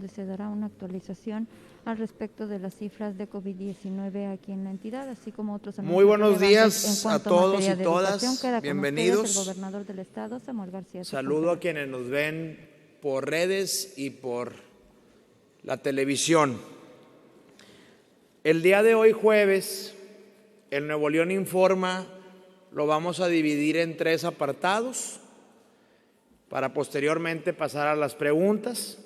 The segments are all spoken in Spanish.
donde se dará una actualización al respecto de las cifras de COVID-19 aquí en la entidad, así como otros anuncios. Muy buenos días en cuanto a todos materia y de todas. educación. Queda Bienvenidos. con ustedes el gobernador del estado, Samuel García. Saludo a quienes nos ven por redes y por la televisión. El día de hoy, jueves, el Nuevo León Informa lo vamos a dividir en 3 apartados para posteriormente pasar a las preguntas.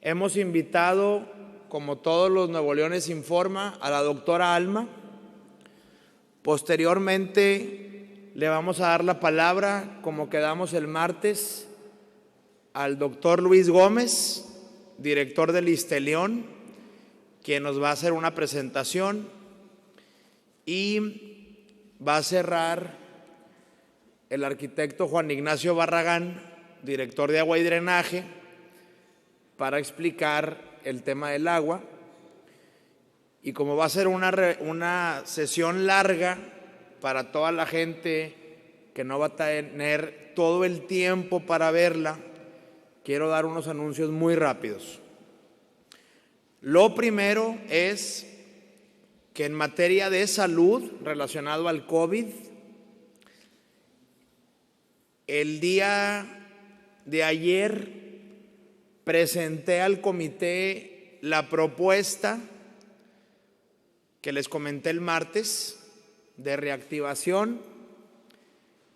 Hemos invitado, como todos los Nuevo Leones Informa, a la doctora Alma. Posteriormente le vamos a dar la palabra, como quedamos el martes, al doctor Luis Gómez, director del ISSSTE-León, quien nos va a hacer una presentación, y va a cerrar el arquitecto Juan Ignacio Barragán, director de Agua y Drenaje, para explicar el tema del agua. Y como va a ser una sesión larga para toda la gente que no va a tener todo el tiempo para verla, quiero dar unos anuncios muy rápidos. Lo primero es que en materia de salud relacionado al COVID, el día de ayer presenté al comité la propuesta que les comenté el martes de reactivación.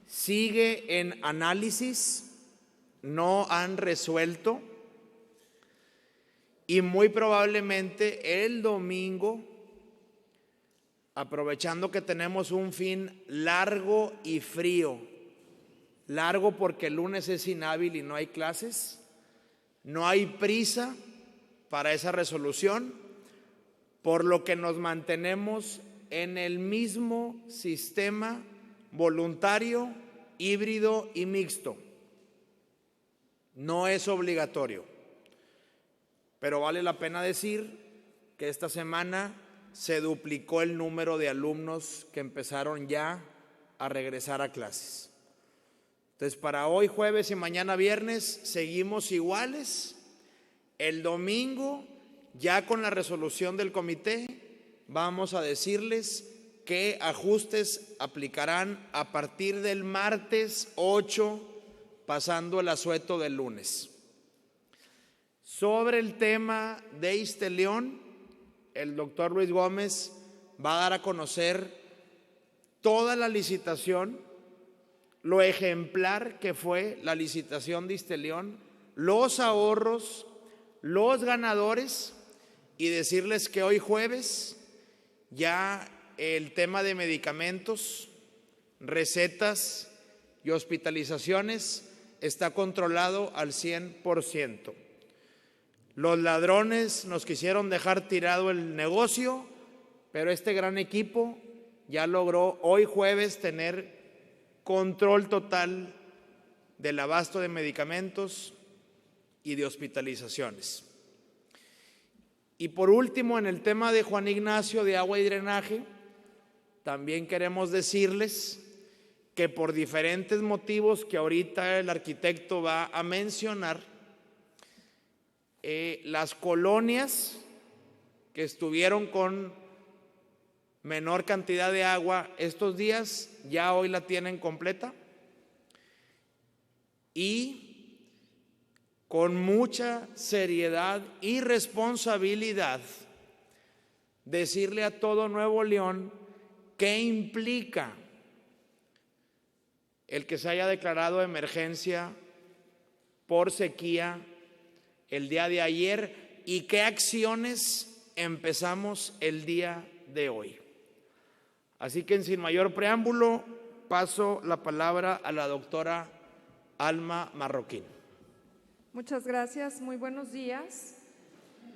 Sigue en análisis, no han resuelto, y muy probablemente el domingo, aprovechando que tenemos un fin largo y frío, largo porque el lunes es inhábil y no hay clases, no hay prisa para esa resolución, por lo que nos mantenemos en el mismo sistema voluntario, híbrido y mixto. No es obligatorio, pero vale la pena decir que esta semana se duplicó el número de alumnos que empezaron ya a regresar a clases. Entonces, para hoy jueves y mañana viernes seguimos iguales. El domingo, ya con la resolución del comité, vamos a decirles qué ajustes aplicarán a partir del martes 8, pasando el asueto del lunes. Sobre el tema de ISSSTE-León, el doctor Luis Gómez va a dar a conocer toda la licitación, lo ejemplar que fue la licitación de ISSSTE-León, los ahorros, los ganadores, y decirles que hoy jueves ya el tema de medicamentos, recetas y hospitalizaciones está controlado al 100%. Los ladrones nos quisieron dejar tirado el negocio, pero este gran equipo ya logró hoy jueves tener control total del abasto de medicamentos y de hospitalizaciones. Y por último, en el tema de Juan Ignacio de Agua y Drenaje, también queremos decirles que por diferentes motivos que ahorita el arquitecto va a mencionar, las colonias que estuvieron con menor cantidad de agua estos días ya hoy la tienen completa, y con mucha seriedad y responsabilidad decirle a todo Nuevo León qué implica el que se haya declarado emergencia por sequía el día de ayer y qué acciones empezamos el día de hoy. Así que sin mayor preámbulo, paso la palabra a la doctora Alma Marroquín. Muchas gracias, muy buenos días.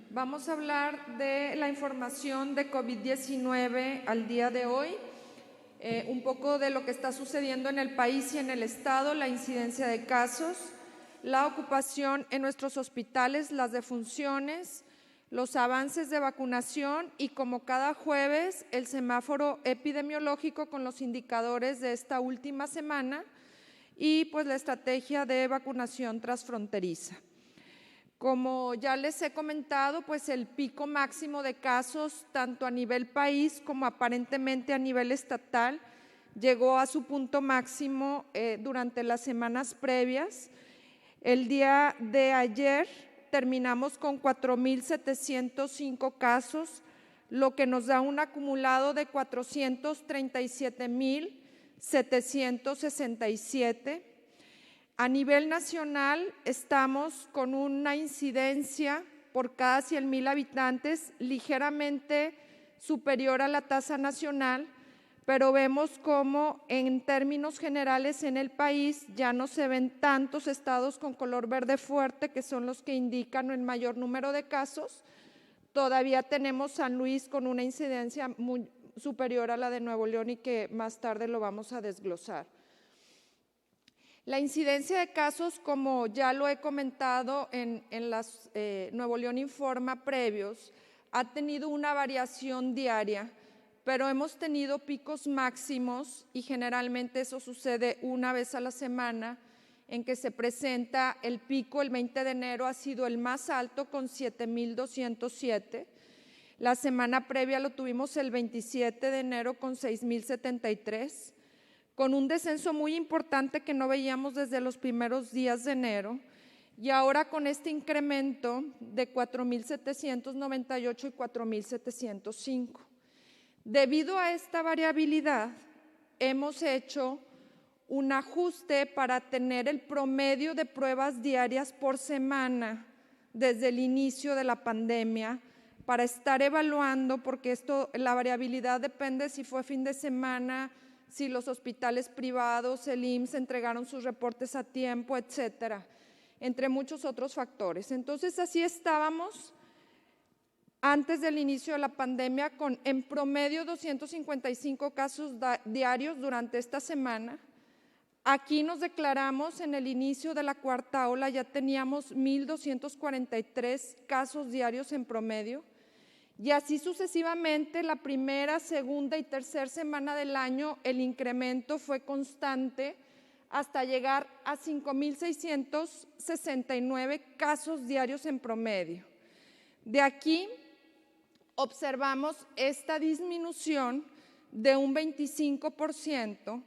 Vamos a hablar de la información de COVID-19 al día de hoy, un poco de lo que está sucediendo en el país y en el estado, la incidencia de casos, la ocupación en nuestros hospitales, las defunciones, los avances de vacunación y, como cada jueves, el semáforo epidemiológico con los indicadores de esta última semana y pues la estrategia de vacunación transfronteriza. Como ya les he comentado, pues el pico máximo de casos, tanto a nivel país como aparentemente a nivel estatal, llegó a su punto máximo durante las semanas previas. El día de ayer terminamos con 4,705 casos, lo que nos da un acumulado de 437,767. A nivel nacional estamos con una incidencia por cada 100,000 habitantes ligeramente superior a la tasa nacional, pero vemos como en términos generales en el país ya no se ven tantos estados con color verde fuerte, que son los que indican el mayor número de casos. Todavía tenemos San Luis con una incidencia muy superior a la de Nuevo León y que más tarde lo vamos a desglosar. La incidencia de casos, como ya lo he comentado en las Nuevo León Informa previos, ha tenido una variación diaria, pero hemos tenido picos máximos y generalmente eso sucede una vez a la semana, en que se presenta el pico. El 20 de enero ha sido el más alto con 7,207. La semana previa lo tuvimos el 27 de enero con 6,073, con un descenso muy importante que no veíamos desde los primeros días de enero, y ahora con este incremento de 4,798 y 4,705. Debido a esta variabilidad, hemos hecho un ajuste para tener el promedio de pruebas diarias por semana desde el inicio de la pandemia, para estar evaluando, porque la variabilidad depende si fue fin de semana, si los hospitales privados, el IMSS entregaron sus reportes a tiempo, etcétera, entre muchos otros factores. Entonces, así estábamos antes del inicio de la pandemia, con en promedio 255 casos diarios durante esta semana. Aquí nos declaramos en el inicio de la cuarta ola, ya teníamos 1,243 casos diarios en promedio, y así sucesivamente. La primera, segunda y tercera semana del año el incremento fue constante hasta llegar a 5,669 casos diarios en promedio. De aquí observamos esta disminución de un 25%,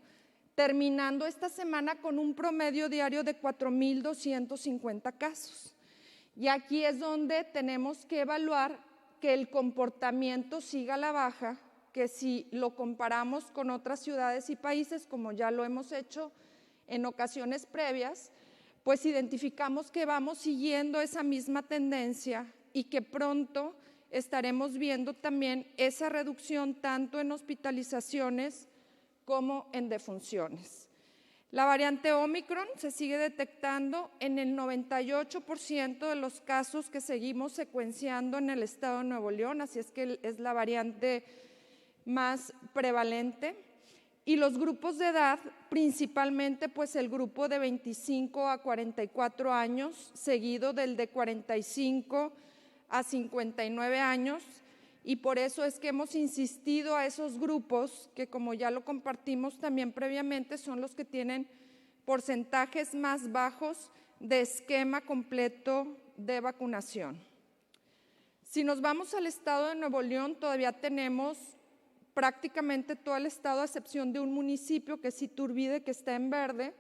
terminando esta semana con un promedio diario de 4,250 casos. Y aquí es donde tenemos que evaluar que el comportamiento siga a la baja, que si lo comparamos con otras ciudades y países, como ya lo hemos hecho en ocasiones previas, pues identificamos que vamos siguiendo esa misma tendencia y que pronto estaremos viendo también esa reducción tanto en hospitalizaciones como en defunciones. La variante Omicron se sigue detectando en el 98% de los casos que seguimos secuenciando en el estado de Nuevo León, así es que es la variante más prevalente. Y los grupos de edad, principalmente pues el grupo de 25 a 44 años, seguido del de 45 a 59 años, y por eso es que hemos insistido a esos grupos que, como ya lo compartimos también previamente, son los que tienen porcentajes más bajos de esquema completo de vacunación. Si nos vamos al estado de Nuevo León, todavía tenemos prácticamente todo el estado, a excepción de un municipio que es Iturbide, que está en verde,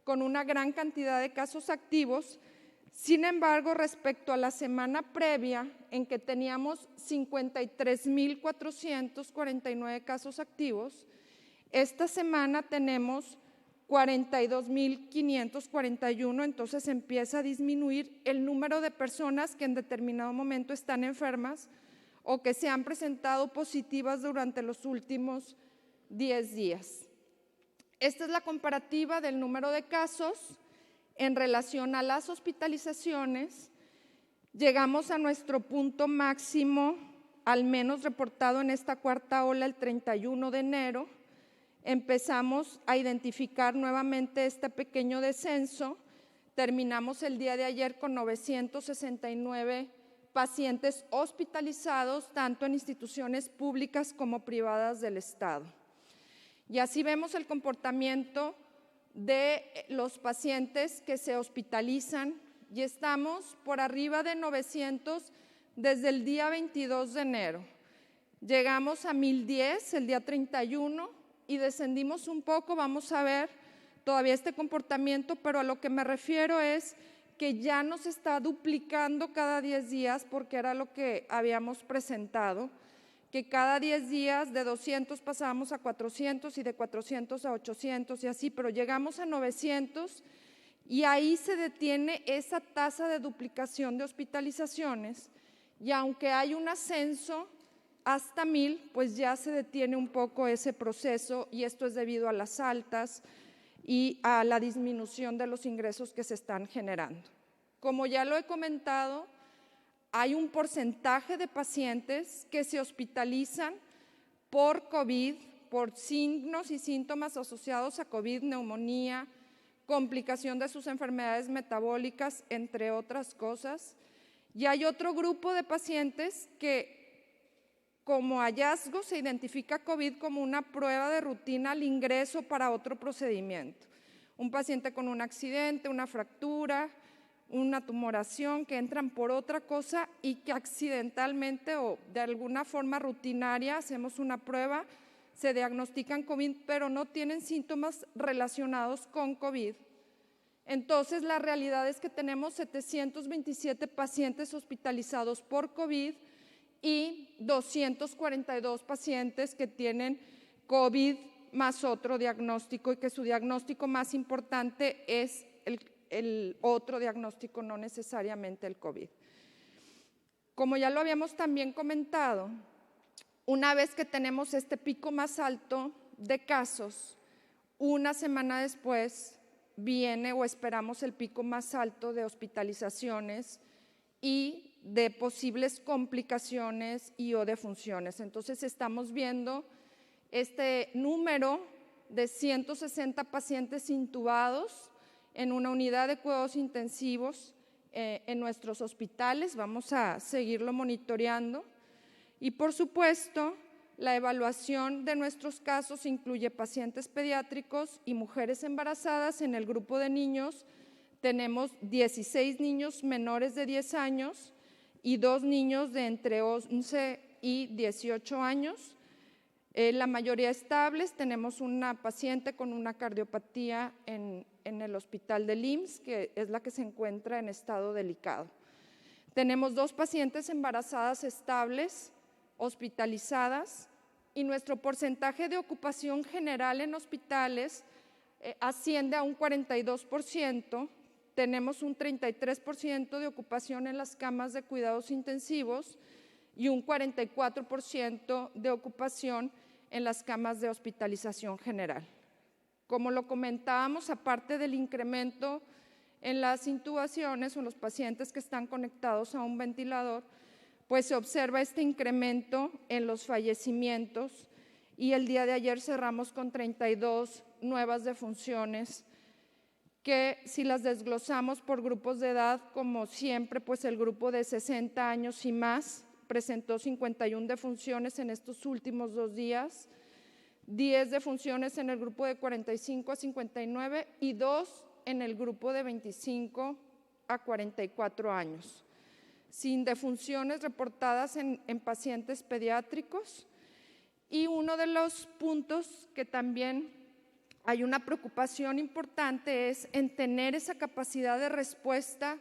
con una gran cantidad de casos activos. Sin embargo, respecto a la semana previa, en que teníamos 53,449 casos activos, esta semana tenemos 42,541, entonces empieza a disminuir el número de personas que en determinado momento están enfermas o que se han presentado positivas durante los últimos 10 días. Esta es la comparativa del número de casos en relación a las hospitalizaciones. Llegamos a nuestro punto máximo, al menos reportado en esta cuarta ola, el 31 de enero. Empezamos a identificar nuevamente este pequeño descenso. Terminamos el día de ayer con 969 pacientes hospitalizados, tanto en instituciones públicas como privadas del Estado. Y así vemos el comportamiento de los pacientes que se hospitalizan y estamos por arriba de 900 desde el día 22 de enero. Llegamos a 1010 el día 31 y descendimos un poco, vamos a ver todavía este comportamiento, pero a lo que me refiero es que ya nos está duplicando cada 10 días, porque era lo que habíamos presentado, que cada 10 días de 200 pasábamos a 400 y de 400 a 800 y así, pero llegamos a 900 y ahí se detiene esa tasa de duplicación de hospitalizaciones, y aunque hay un ascenso hasta 1000, pues ya se detiene un poco ese proceso, y esto es debido a las altas y a la disminución de los ingresos que se están generando. Como ya lo he comentado, hay un porcentaje de pacientes que se hospitalizan por COVID, por signos y síntomas asociados a COVID, neumonía, complicación de sus enfermedades metabólicas, entre otras cosas. Y hay otro grupo de pacientes que, como hallazgo, se identifica COVID como una prueba de rutina al ingreso para otro procedimiento. Un paciente con un accidente, una fractura, una tumoración, que entran por otra cosa y que accidentalmente o de alguna forma rutinaria hacemos una prueba, se diagnostican COVID, pero no tienen síntomas relacionados con COVID. Entonces, la realidad es que tenemos 727 pacientes hospitalizados por COVID y 242 pacientes que tienen COVID más otro diagnóstico, y que su diagnóstico más importante es el otro diagnóstico, no necesariamente el COVID. Como ya lo habíamos también comentado, una vez que tenemos este pico más alto de casos, una semana después viene o esperamos el pico más alto de hospitalizaciones y de posibles complicaciones y o defunciones. Entonces estamos viendo este número de 160 pacientes intubados en una unidad de cuidados intensivos en nuestros hospitales. Vamos a seguirlo monitoreando. Y por supuesto, la evaluación de nuestros casos incluye pacientes pediátricos y mujeres embarazadas. En el grupo de niños tenemos 16 niños menores de 10 años y 2 niños de entre 11 y 18 años. La mayoría estables. Tenemos una paciente con una cardiopatía en el hospital del IMSS, que es la que se encuentra en estado delicado. Tenemos 2 pacientes embarazadas estables, hospitalizadas, y nuestro porcentaje de ocupación general en hospitales asciende a un 42%. Tenemos un 33% de ocupación en las camas de cuidados intensivos y un 44% de ocupación en las camas de hospitalización general. Como lo comentábamos, aparte del incremento en las intubaciones o en los pacientes que están conectados a un ventilador, pues se observa este incremento en los fallecimientos, y el día de ayer cerramos con 32 nuevas defunciones, que si las desglosamos por grupos de edad, como siempre, pues el grupo de 60 años y más presentó 51 defunciones en estos últimos 2 días, 10 defunciones en el grupo de 45 a 59 y 2 en el grupo de 25 a 44 años. Sin defunciones reportadas en pacientes pediátricos. Y uno de los puntos que también hay una preocupación importante es en tener esa capacidad de respuesta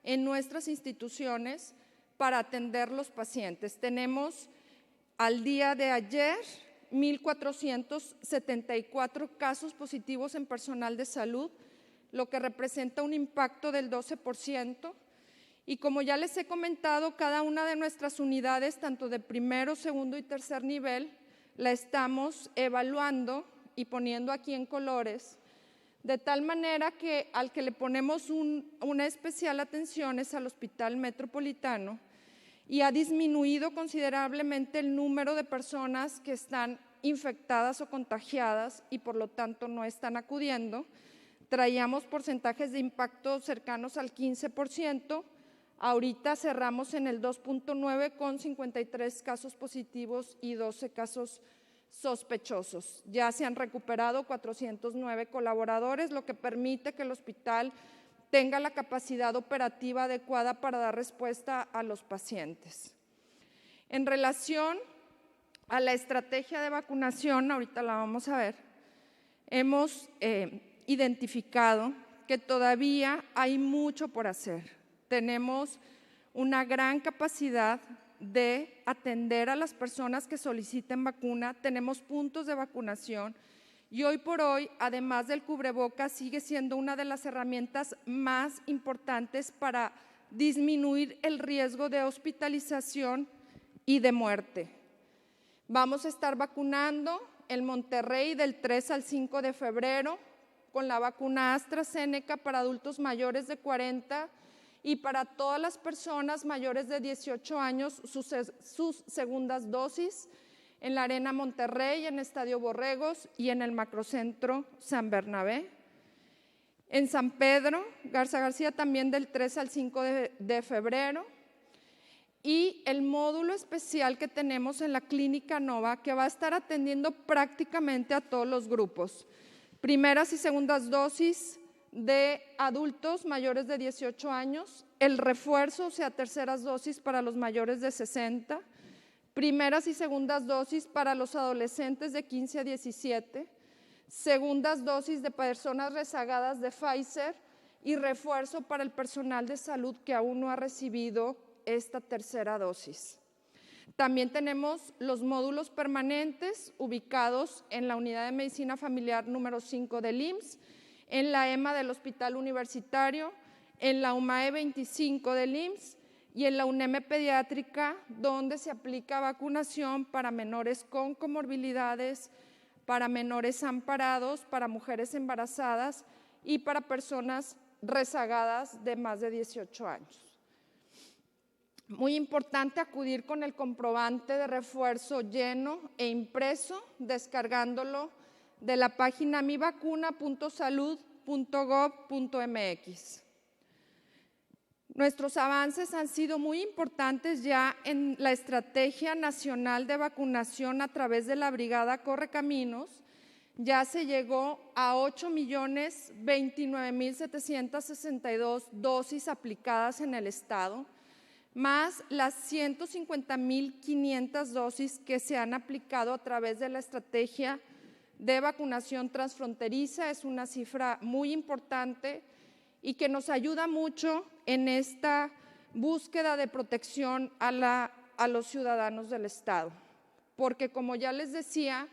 en nuestras instituciones para atender los pacientes. Tenemos al día de ayer 1,474 casos positivos en personal de salud, lo que representa un impacto del 12%. Y como ya les he comentado, cada una de nuestras unidades, tanto de primero, segundo y tercer nivel, la estamos evaluando y poniendo aquí en colores, de tal manera que al que le ponemos una especial atención es al Hospital Metropolitano, y ha disminuido considerablemente el número de personas que están infectadas o contagiadas y por lo tanto no están acudiendo. Traíamos porcentajes de impacto cercanos al 15%. Ahorita cerramos en el 2.9 con 53 casos positivos y 12 casos sospechosos. Ya se han recuperado 409 colaboradores, lo que permite que el hospital tenga la capacidad operativa adecuada para dar respuesta a los pacientes. En relación a la estrategia de vacunación, ahorita la vamos a ver, hemos identificado que todavía hay mucho por hacer. Tenemos una gran capacidad de atender a las personas que soliciten vacuna, tenemos puntos de vacunación y hoy por hoy, además del cubrebocas, sigue siendo una de las herramientas más importantes para disminuir el riesgo de hospitalización y de muerte. Vamos a estar vacunando en Monterrey del 3 al 5 de febrero con la vacuna AstraZeneca para adultos mayores de 40 y para todas las personas mayores de 18 años sus segundas dosis en la Arena Monterrey, en Estadio Borregos y en el Macrocentro San Bernabé. En San Pedro Garza García también del 3 al 5 de febrero. Y el módulo especial que tenemos en la Clínica Nova, que va a estar atendiendo prácticamente a todos los grupos. Primeras y segundas dosis de adultos mayores de 18 años, el refuerzo, o sea, terceras dosis para los mayores de 60, primeras y segundas dosis para los adolescentes de 15 a 17, segundas dosis de personas rezagadas de Pfizer y refuerzo para el personal de salud que aún no ha recibido esta tercera dosis. También tenemos los módulos permanentes ubicados en la Unidad de Medicina Familiar número 5 del IMSS, en la EMA del Hospital Universitario, en la UMAE 25 del IMSS y en la UNEM Pediátrica, donde se aplica vacunación para menores con comorbilidades, para menores amparados, para mujeres embarazadas y para personas rezagadas de más de 18 años. Muy importante acudir con el comprobante de refuerzo lleno e impreso, descargándolo de la página mivacuna.salud.gov.mx. Nuestros avances han sido muy importantes ya en la Estrategia Nacional de Vacunación a través de la Brigada Correcaminos. Ya se llegó a 8,029,762 dosis aplicadas en el estado, más las 150,500 dosis que se han aplicado a través de la estrategia de vacunación transfronteriza. Es una cifra muy importante y que nos ayuda mucho en esta búsqueda de protección a los ciudadanos del estado. Porque, como ya les decía,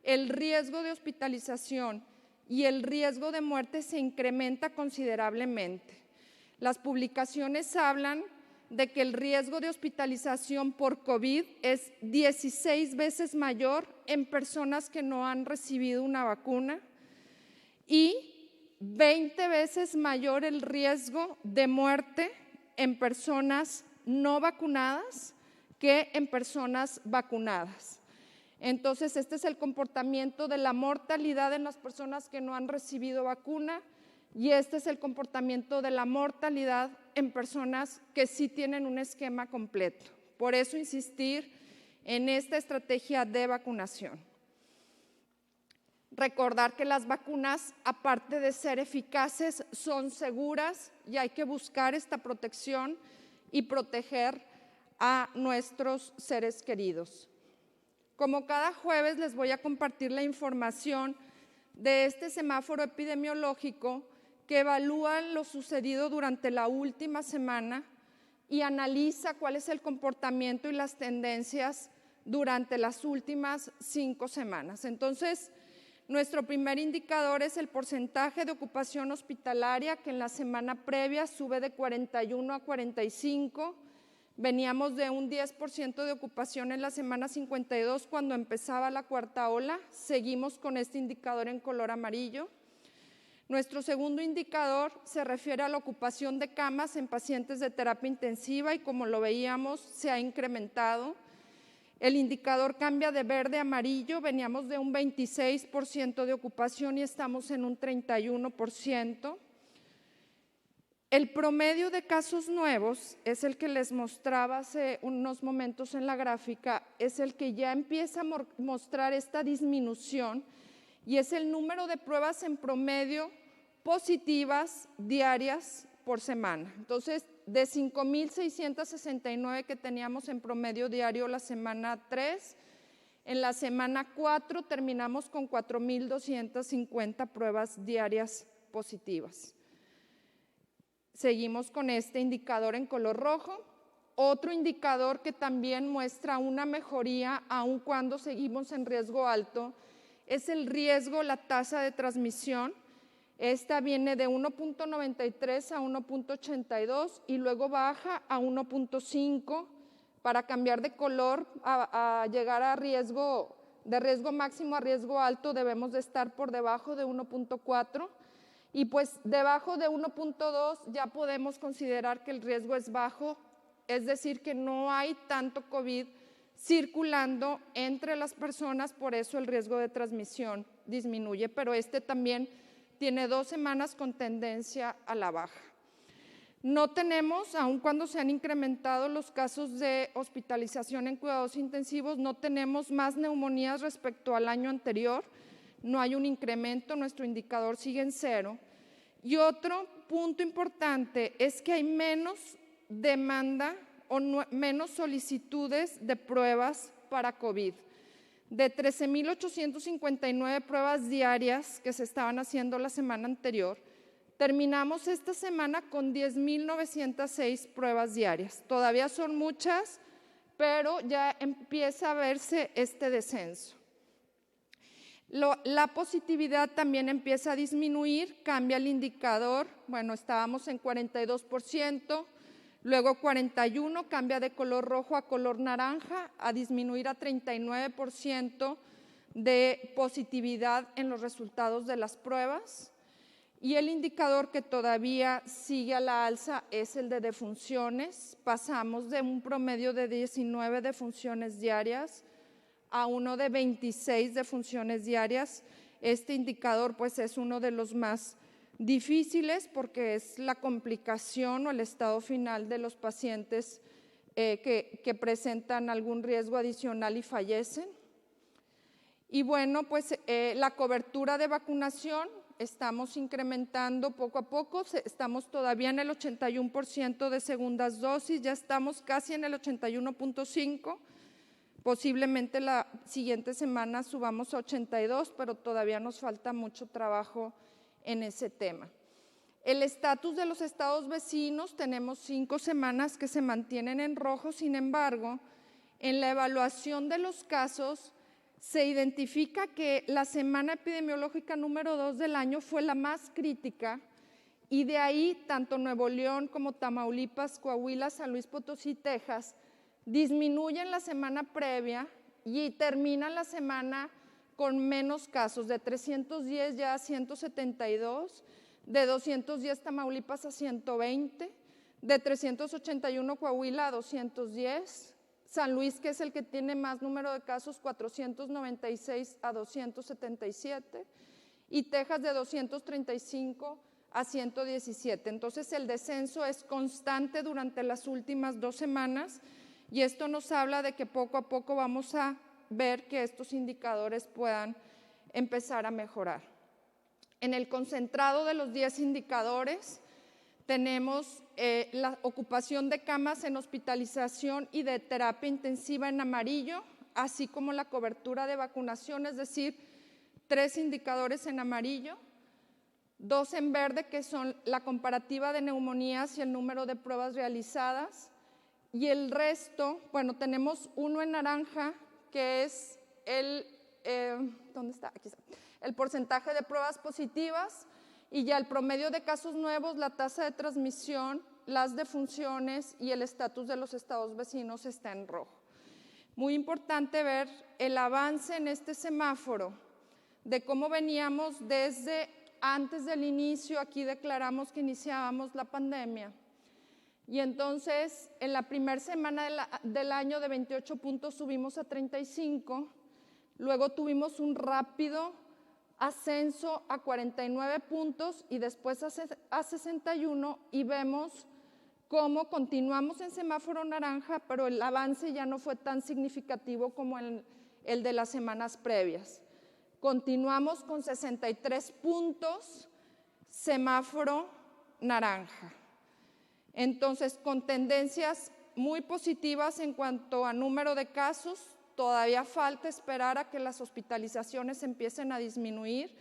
el riesgo de hospitalización y el riesgo de muerte se incrementa considerablemente. Las publicaciones hablan de que el riesgo de hospitalización por COVID es 16 veces mayor en personas que no han recibido una vacuna y 20 veces mayor el riesgo de muerte en personas no vacunadas que en personas vacunadas. Entonces, este es el comportamiento de la mortalidad en las personas que no han recibido vacuna y este es el comportamiento de la mortalidad en personas que sí tienen un esquema completo. Por eso insistir en esta estrategia de vacunación. Recordar que las vacunas, aparte de ser eficaces, son seguras y hay que buscar esta protección y proteger a nuestros seres queridos. Como cada jueves les voy a compartir la información de este semáforo epidemiológico que evalúa lo sucedido durante la última semana y analiza cuál es el comportamiento y las tendencias durante las últimas 5 semanas. Entonces, nuestro primer indicador es el porcentaje de ocupación hospitalaria, que en la semana previa sube de 41 a 45. Veníamos de un 10% de ocupación en la semana 52 cuando empezaba la cuarta ola. Seguimos con este indicador en color amarillo. Nuestro segundo indicador se refiere a la ocupación de camas en pacientes de terapia intensiva y, como lo veíamos, se ha incrementado. El indicador cambia de verde a amarillo, veníamos de un 26% de ocupación y estamos en un 31%. El promedio de casos nuevos es el que les mostraba hace unos momentos en la gráfica, es el que ya empieza a mostrar esta disminución y es el número de pruebas en promedio positivas diarias por semana. Entonces, de 5,669 que teníamos en promedio diario la semana 3, en la semana 4 terminamos con 4,250 pruebas diarias positivas. Seguimos con este indicador en color rojo. Otro indicador que también muestra una mejoría, aun cuando seguimos en riesgo alto, es el riesgo, la tasa de transmisión. Esta viene de 1.93 a 1.82 y luego baja a 1.5 para cambiar de color a llegar a riesgo, de riesgo máximo a riesgo alto debemos de estar por debajo de 1.4 y pues debajo de 1.2 ya podemos considerar que el riesgo es bajo, es decir, que no hay tanto COVID circulando entre las personas, por eso el riesgo de transmisión disminuye, pero este también tiene 2 semanas con tendencia a la baja. No tenemos, aun cuando se han incrementado los casos de hospitalización en cuidados intensivos, no tenemos más neumonías respecto al año anterior, no hay un incremento, nuestro indicador sigue en 0. Y otro punto importante es que hay menos demanda o menos solicitudes de pruebas para COVID. De 13,859 pruebas diarias que se estaban haciendo la semana anterior, terminamos esta semana con 10,906 pruebas diarias. Todavía son muchas, pero ya empieza a verse este descenso. La positividad también empieza a disminuir, cambia el indicador, bueno, estábamos en 42%, luego 41%, cambia de color rojo a color naranja, a disminuir a 39% de positividad en los resultados de las pruebas. Y el indicador que todavía sigue a la alza es el de defunciones. Pasamos de un promedio de 19 defunciones diarias a uno de 26 defunciones diarias. Este indicador pues es uno de los más difíciles porque es la complicación o el estado final de los pacientes que presentan algún riesgo adicional y fallecen. Y bueno, pues la cobertura de vacunación estamos incrementando poco a poco, estamos todavía en el 81% de segundas dosis, ya estamos casi en el 81.5%, posiblemente la siguiente semana subamos a 82%, pero todavía nos falta mucho trabajo en ese tema. El estatus de los estados vecinos, tenemos 5 semanas que se mantienen en rojo, sin embargo, en la evaluación de los casos se identifica que la semana epidemiológica número 2 del año fue la más crítica y de ahí tanto Nuevo León como Tamaulipas, Coahuila, San Luis Potosí, Texas disminuyen la semana previa y terminan la semana con menos casos, de 310 ya a 172, de 210 Tamaulipas a 120, de 381 Coahuila a 210, San Luis, que es el que tiene más número de casos, 496 a 277, y Texas de 235 a 117. Entonces el descenso es constante durante las últimas 2 semanas y esto nos habla de que poco a poco vamos a ver que estos indicadores puedan empezar a mejorar. En el concentrado de los 10 indicadores tenemos la ocupación de camas en hospitalización y de terapia intensiva en amarillo, así como la cobertura de vacunación, es decir, 3 indicadores en amarillo, 2 en verde, que son la comparativa de neumonías y el número de pruebas realizadas, y el resto, bueno, tenemos 1 en naranja, que es ¿dónde está? Aquí está. El porcentaje de pruebas positivas y ya el promedio de casos nuevos, la tasa de transmisión, las defunciones y el estatus de los estados vecinos está en rojo. Muy importante ver el avance en este semáforo de cómo veníamos desde antes del inicio. Aquí declaramos que iniciábamos la pandemia. Y entonces, en la primera semana del año de 28 puntos subimos a 35, luego tuvimos un rápido ascenso a 49 puntos y después a 61 y vemos cómo continuamos en semáforo naranja, pero el avance ya no fue tan significativo como el de las semanas previas. Continuamos con 63 puntos, semáforo naranja. Entonces, con tendencias muy positivas en cuanto a número de casos, todavía falta esperar a que las hospitalizaciones empiecen a disminuir.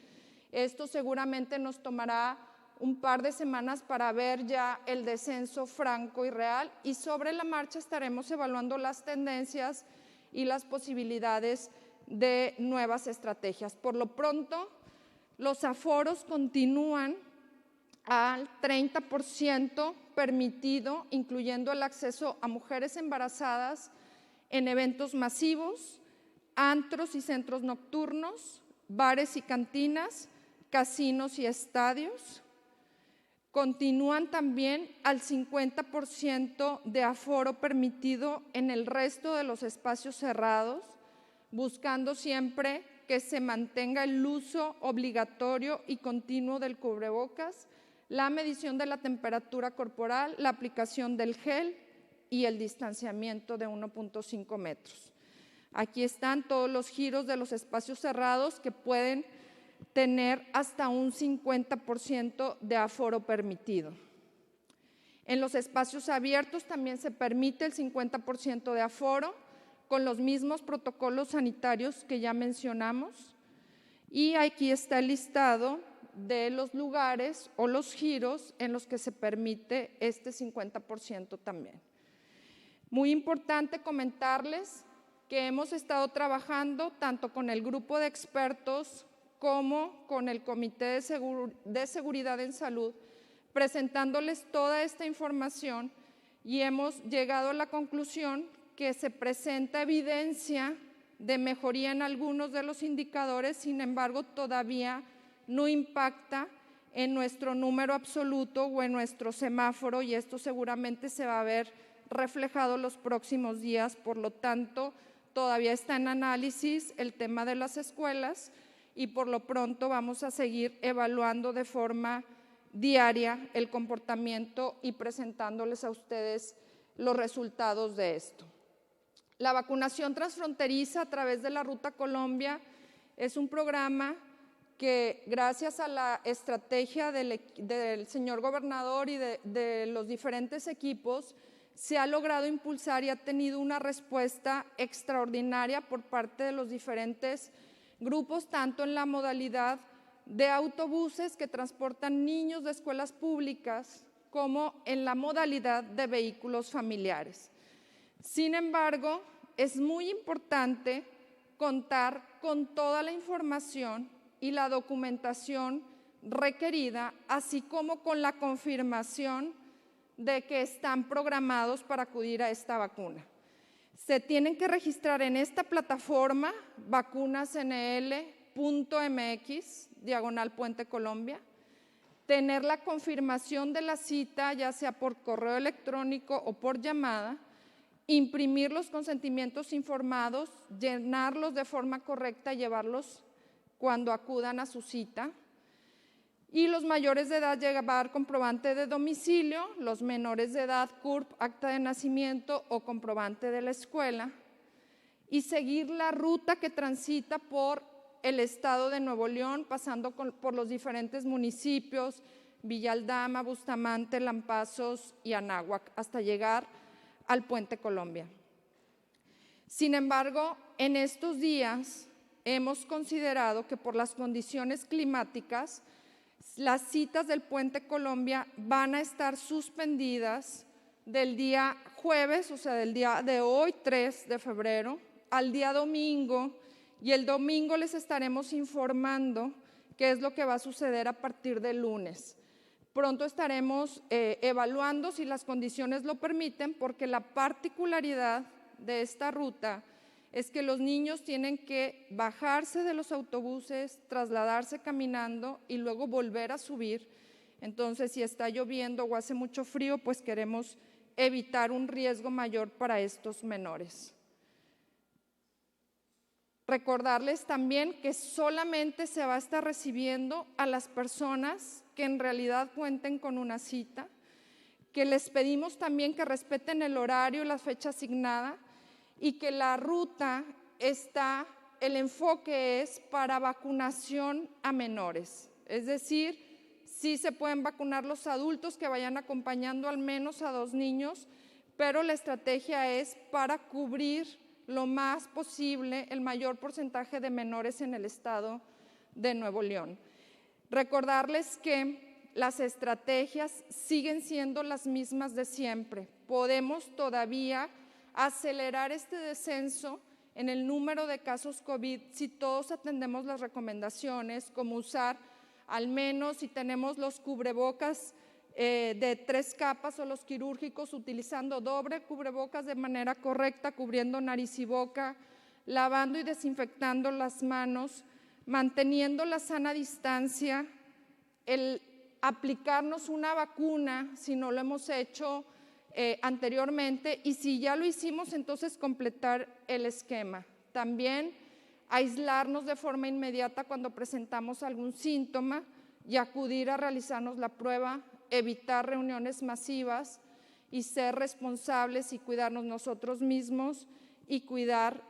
Esto seguramente nos tomará un par de semanas para ver ya el descenso franco y real, y sobre la marcha estaremos evaluando las tendencias y las posibilidades de nuevas estrategias. Por lo pronto, los aforos continúan al 30% permitido, incluyendo el acceso a mujeres embarazadas en eventos masivos, antros y centros nocturnos, bares y cantinas, casinos y estadios. Continúan también al 50% de aforo permitido en el resto de los espacios cerrados, buscando siempre que se mantenga el uso obligatorio y continuo del cubrebocas, la medición de la temperatura corporal, la aplicación del gel y el distanciamiento de 1.5 metros. Aquí están todos los giros de los espacios cerrados que pueden tener hasta un 50% de aforo permitido. En los espacios abiertos también se permite el 50% de aforo, con los mismos protocolos sanitarios que ya mencionamos. Y aquí está el listado de los lugares o los giros en los que se permite este 50% también. Muy importante comentarles que hemos estado trabajando tanto con el grupo de expertos como con el Comité de Seguridad en Salud, presentándoles toda esta información, y hemos llegado a la conclusión que se presenta evidencia de mejoría en algunos de los indicadores, sin embargo, todavía no impacta en nuestro número absoluto o en nuestro semáforo, y esto seguramente se va a ver reflejado los próximos días. Por lo tanto, todavía está en análisis el tema de las escuelas, y por lo pronto vamos a seguir evaluando de forma diaria el comportamiento y presentándoles a ustedes los resultados de esto. La vacunación transfronteriza a través de la Ruta Colombia es un programa que, gracias a la estrategia del señor gobernador y de los diferentes equipos, se ha logrado impulsar y ha tenido una respuesta extraordinaria por parte de los diferentes grupos, tanto en la modalidad de autobuses que transportan niños de escuelas públicas como en la modalidad de vehículos familiares. Sin embargo, es muy importante contar con toda la información y la documentación requerida, así como con la confirmación de que están programados para acudir a esta vacuna. Se tienen que registrar en esta plataforma vacunasnl.mx/Puente Colombia, tener la confirmación de la cita, ya sea por correo electrónico o por llamada, imprimir los consentimientos informados, llenarlos de forma correcta y llevarlos cuando acudan a su cita. Y los mayores de edad llevar comprobante de domicilio, los menores de edad CURP, acta de nacimiento o comprobante de la escuela, y seguir la ruta que transita por el estado de Nuevo León, pasando por los diferentes municipios, Villa Aldama, Bustamante, Lampazos y Anáhuac, hasta llegar al Puente Colombia. Sin embargo, en estos días hemos considerado que por las condiciones climáticas, las citas del Puente Colombia van a estar suspendidas del día jueves, o sea, del día de hoy, 3 de febrero, al día domingo, y el domingo les estaremos informando qué es lo que va a suceder a partir del lunes. Pronto estaremos evaluando si las condiciones lo permiten, porque la particularidad de esta ruta es que los niños tienen que bajarse de los autobuses, trasladarse caminando y luego volver a subir. Entonces, si está lloviendo o hace mucho frío, pues queremos evitar un riesgo mayor para estos menores. Recordarles también que solamente se va a estar recibiendo a las personas que en realidad cuenten con una cita, que les pedimos también que respeten el horario y la fecha asignada, y que la ruta el enfoque es para vacunación a menores, es decir, Sí se pueden vacunar los adultos que vayan acompañando al menos a 2 niños, pero la estrategia es para cubrir lo más posible el mayor porcentaje de menores en el estado de Nuevo León. Recordarles que las estrategias siguen siendo las mismas de siempre. Podemos todavía acelerar este descenso en el número de casos COVID si todos atendemos las recomendaciones, como usar al menos, si tenemos los cubrebocas de 3 capas o los quirúrgicos, utilizando doble cubrebocas de manera correcta, cubriendo nariz y boca, lavando y desinfectando las manos, manteniendo la sana distancia, el aplicarnos una vacuna si no lo hemos hecho anteriormente, y si ya lo hicimos, entonces completar el esquema. También aislarnos de forma inmediata cuando presentamos algún síntoma y acudir a realizarnos la prueba, evitar reuniones masivas y ser responsables y cuidarnos nosotros mismos y cuidar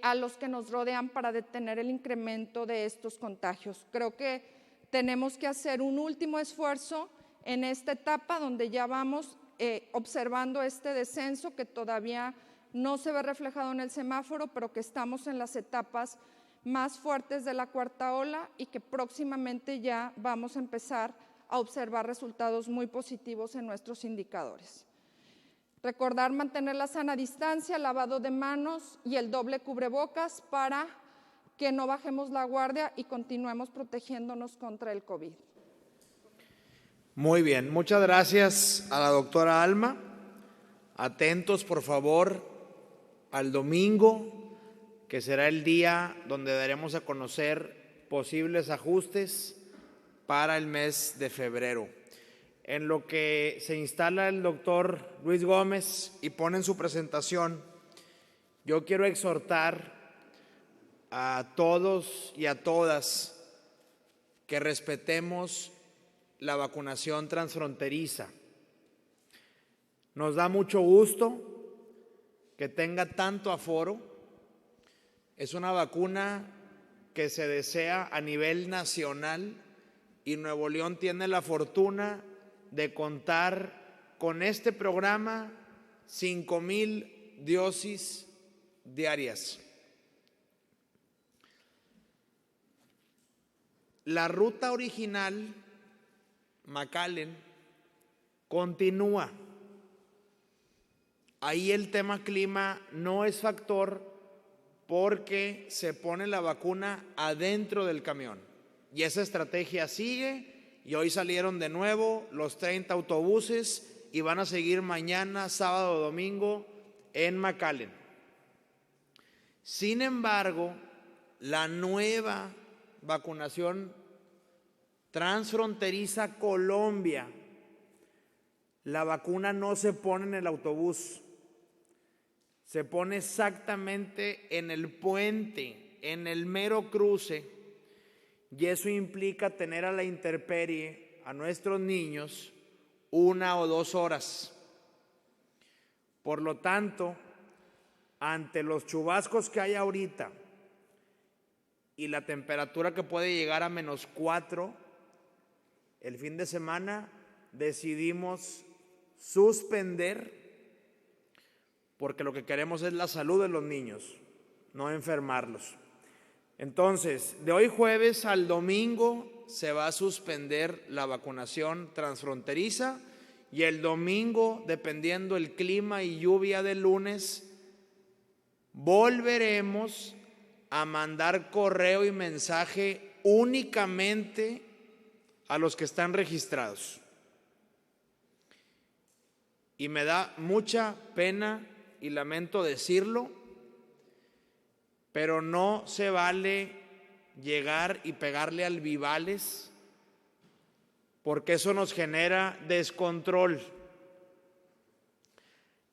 a los que nos rodean para detener el incremento de estos contagios. Creo que tenemos que hacer un último esfuerzo en esta etapa donde ya vamos observando este descenso que todavía no se ve reflejado en el semáforo, pero que estamos en las etapas más fuertes de la 4ª ola y que próximamente ya vamos a empezar a observar resultados muy positivos en nuestros indicadores. Recordar mantener la sana distancia, lavado de manos y el doble cubrebocas para que no bajemos la guardia y continuemos protegiéndonos contra el COVID. Muy bien, muchas gracias a la doctora Alma. Atentos, por favor, al domingo, que será el día donde daremos a conocer posibles ajustes para el mes de febrero. En lo que se instala el doctor Luis Gómez y pone en su presentación, yo quiero exhortar a todos y a todas que respetemos la vacunación transfronteriza. Nos da mucho gusto que tenga tanto aforo. Es una vacuna que se desea a nivel nacional y Nuevo León tiene la fortuna de contar con este programa 5,000 dosis diarias. La ruta original, McAllen, continúa. Ahí el tema clima no es factor porque se pone la vacuna adentro del camión. Y esa estrategia sigue y hoy salieron de nuevo los 30 autobuses y van a seguir mañana, sábado, domingo en McAllen. Sin embargo, la nueva vacunación transfronteriza Colombia, la vacuna no se pone en el autobús, se pone exactamente en el puente, en el mero cruce, y eso implica tener a la intemperie a nuestros niños 1 o 2 horas. Por lo tanto, ante los chubascos que hay ahorita y la temperatura que puede llegar a -4, el fin de semana decidimos suspender, porque lo que queremos es la salud de los niños, no enfermarlos. Entonces, de hoy jueves al domingo se va a suspender la vacunación transfronteriza y el domingo, dependiendo el clima y lluvia del lunes, volveremos a mandar correo y mensaje únicamente a los que están registrados. Y me da mucha pena y lamento decirlo, pero no se vale llegar y pegarle al Vivales, porque eso nos genera descontrol.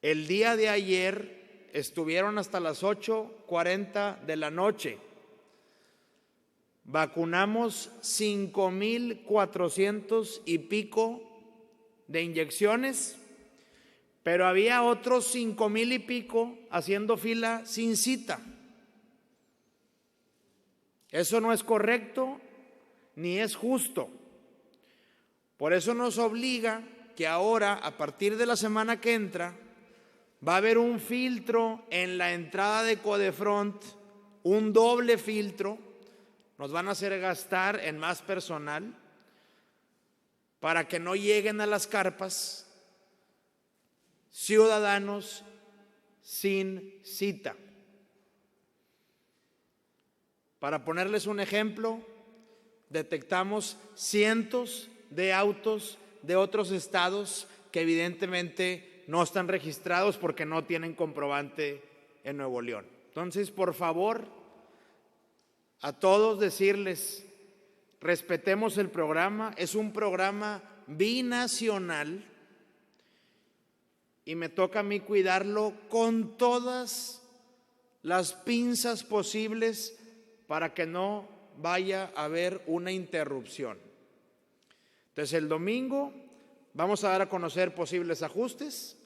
El día de ayer estuvieron hasta las 8:40 de la noche. Vacunamos 5,400 y pico de inyecciones, pero había otros 5,000 y pico haciendo fila sin cita. Eso no es correcto ni es justo. Por eso nos obliga que ahora, a partir de la semana que entra, va a haber un filtro en la entrada de Codefront, un doble filtro. Nos van a hacer gastar en más personal para que no lleguen a las carpas ciudadanos sin cita. Para ponerles un ejemplo, detectamos cientos de autos de otros estados que evidentemente no están registrados porque no tienen comprobante en Nuevo León. Entonces, por favor, a todos decirles, respetemos el programa. Es un programa binacional y me toca a mí cuidarlo con todas las pinzas posibles para que no vaya a haber una interrupción. Entonces, el domingo vamos a dar a conocer posibles ajustes,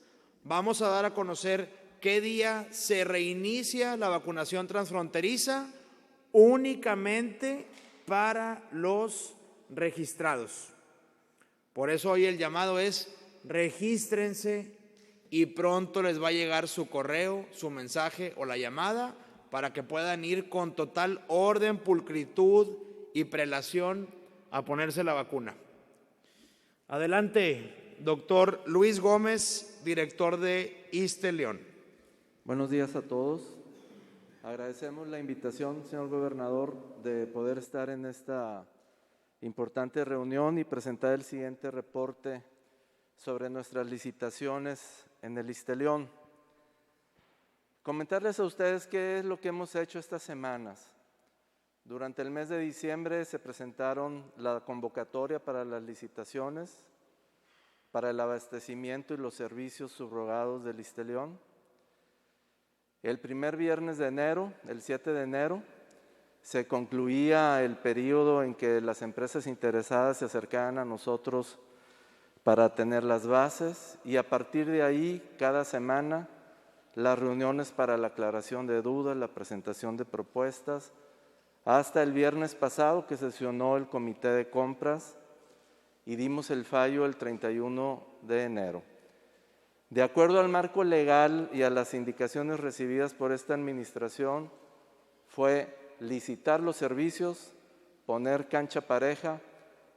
vamos a dar a conocer qué día se reinicia la vacunación transfronteriza únicamente para los registrados. Por eso hoy el llamado es: regístrense y pronto les va a llegar su correo, su mensaje o la llamada para que puedan ir con total orden, pulcritud y prelación a ponerse la vacuna. Adelante, doctor Luis Gómez, director de ISSSTE León. Buenos días a todos. Agradecemos la invitación, señor gobernador, de poder estar en esta importante reunión y presentar el siguiente reporte sobre nuestras licitaciones en el ISSSTE León. Comentarles a ustedes qué es lo que hemos hecho estas semanas. Durante el mes de diciembre se presentaron la convocatoria para las licitaciones para el abastecimiento y los servicios subrogados del ISSSTE León. El primer viernes de enero, el 7 de enero, se concluía el periodo en que las empresas interesadas se acercaban a nosotros para tener las bases, y a partir de ahí, cada semana, las reuniones para la aclaración de dudas, la presentación de propuestas, hasta el viernes pasado que sesionó el comité de compras y dimos el fallo el 31 de enero. De acuerdo al marco legal y a las indicaciones recibidas por esta administración, fue licitar los servicios, poner cancha pareja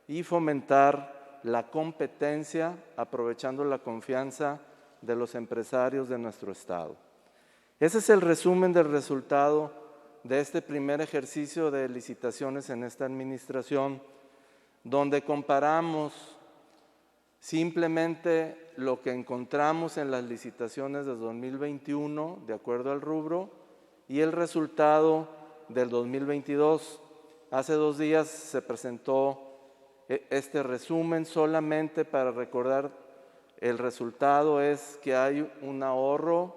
y fomentar la competencia, aprovechando la confianza de los empresarios de nuestro estado. Ese es el resumen del resultado de este primer ejercicio de licitaciones en esta administración, donde comparamos simplemente lo que encontramos en las licitaciones de 2021, de acuerdo al rubro, y el resultado del 2022. Hace 2 días se presentó este resumen solamente para recordar. El resultado es que hay un ahorro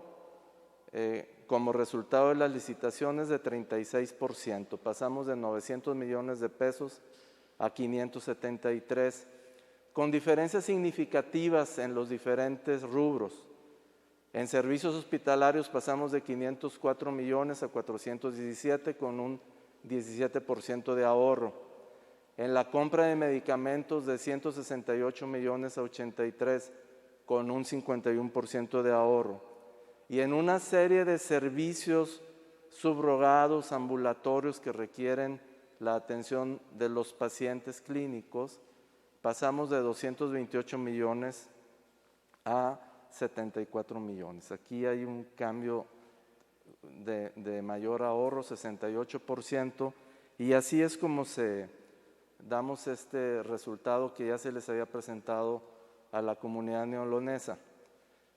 como resultado de las licitaciones de 36%. Pasamos de 900 millones de pesos a 573, con diferencias significativas en los diferentes rubros. En servicios hospitalarios pasamos de 504 millones a 417, con un 17% de ahorro. En la compra de medicamentos de 168 millones a 83, con un 51% de ahorro. Y en una serie de servicios subrogados, ambulatorios que requieren la atención de los pacientes clínicos, pasamos de 228 millones a 74 millones. Aquí hay un cambio de mayor ahorro, 68%, y así es como damos este resultado que ya se les había presentado a la comunidad neolonesa.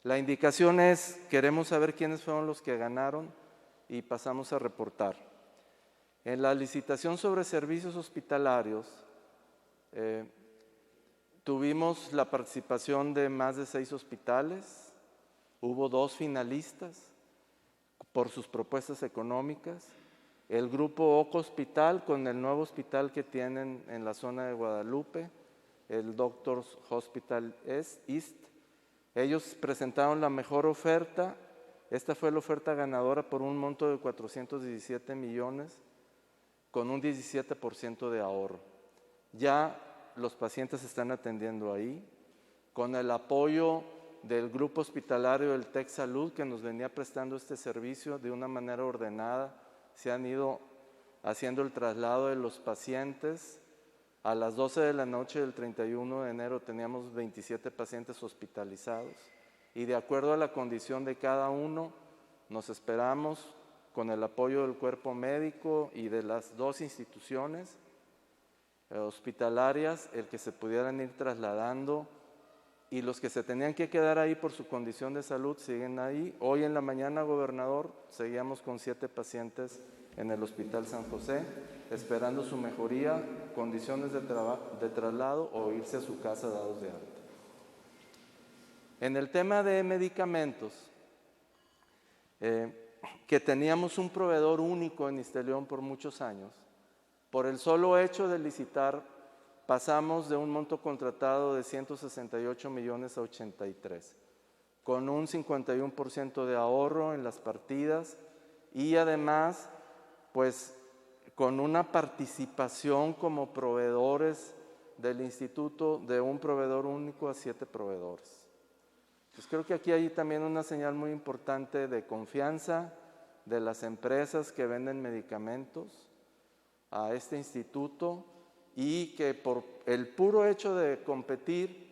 La indicación es: queremos saber quiénes fueron los que ganaron y pasamos a reportar. En la licitación sobre servicios hospitalarios tuvimos la participación de más de 6 hospitales, hubo 2 finalistas por sus propuestas económicas. El grupo OCO Hospital, con el nuevo hospital que tienen en la zona de Guadalupe, el Doctors Hospital East, ellos presentaron la mejor oferta. Esta fue la oferta ganadora por un monto de 417 millones, con un 17% de ahorro. Ya los pacientes se están atendiendo ahí, con el apoyo del grupo hospitalario del TEC Salud, que nos venía prestando este servicio de una manera ordenada. Se han ido haciendo el traslado de los pacientes. A las 12 de la noche del 31 de enero teníamos 27 pacientes hospitalizados y de acuerdo a la condición de cada uno, nos esperamos con el apoyo del cuerpo médico y de las dos instituciones hospitalarias, el que se pudieran ir trasladando, y los que se tenían que quedar ahí por su condición de salud siguen ahí. Hoy en la mañana, gobernador, seguíamos con 7 pacientes en el Hospital San José, esperando su mejoría, condiciones de traslado o irse a su casa dados de alta. En el tema de medicamentos, que teníamos un proveedor único en Isteleón por muchos años, por el solo hecho de licitar, pasamos de un monto contratado de 168 millones a 83, con un 51% de ahorro en las partidas y además, pues, con una participación como proveedores del instituto de un proveedor único a 7 proveedores. Pues creo que aquí hay también una señal muy importante de confianza de las empresas que venden medicamentos a este instituto y que por el puro hecho de competir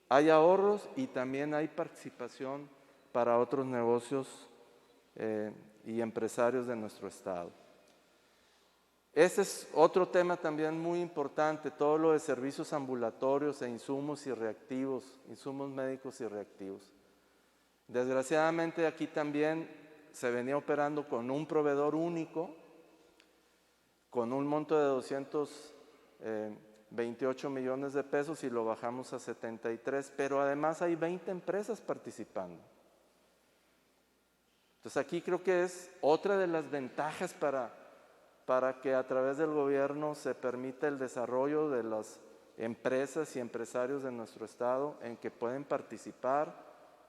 hay ahorros y también hay participación para otros negocios y empresarios de nuestro estado. Este es otro tema también muy importante, todo lo de servicios ambulatorios e insumos y reactivos, insumos médicos y reactivos. Desgraciadamente aquí también se venía operando con un proveedor único, con un monto de 228 millones de pesos y lo bajamos a 73, pero además hay 20 empresas participando. Entonces aquí creo que es otra de las ventajas para que a través del gobierno se permita el desarrollo de las empresas y empresarios de nuestro estado en que pueden participar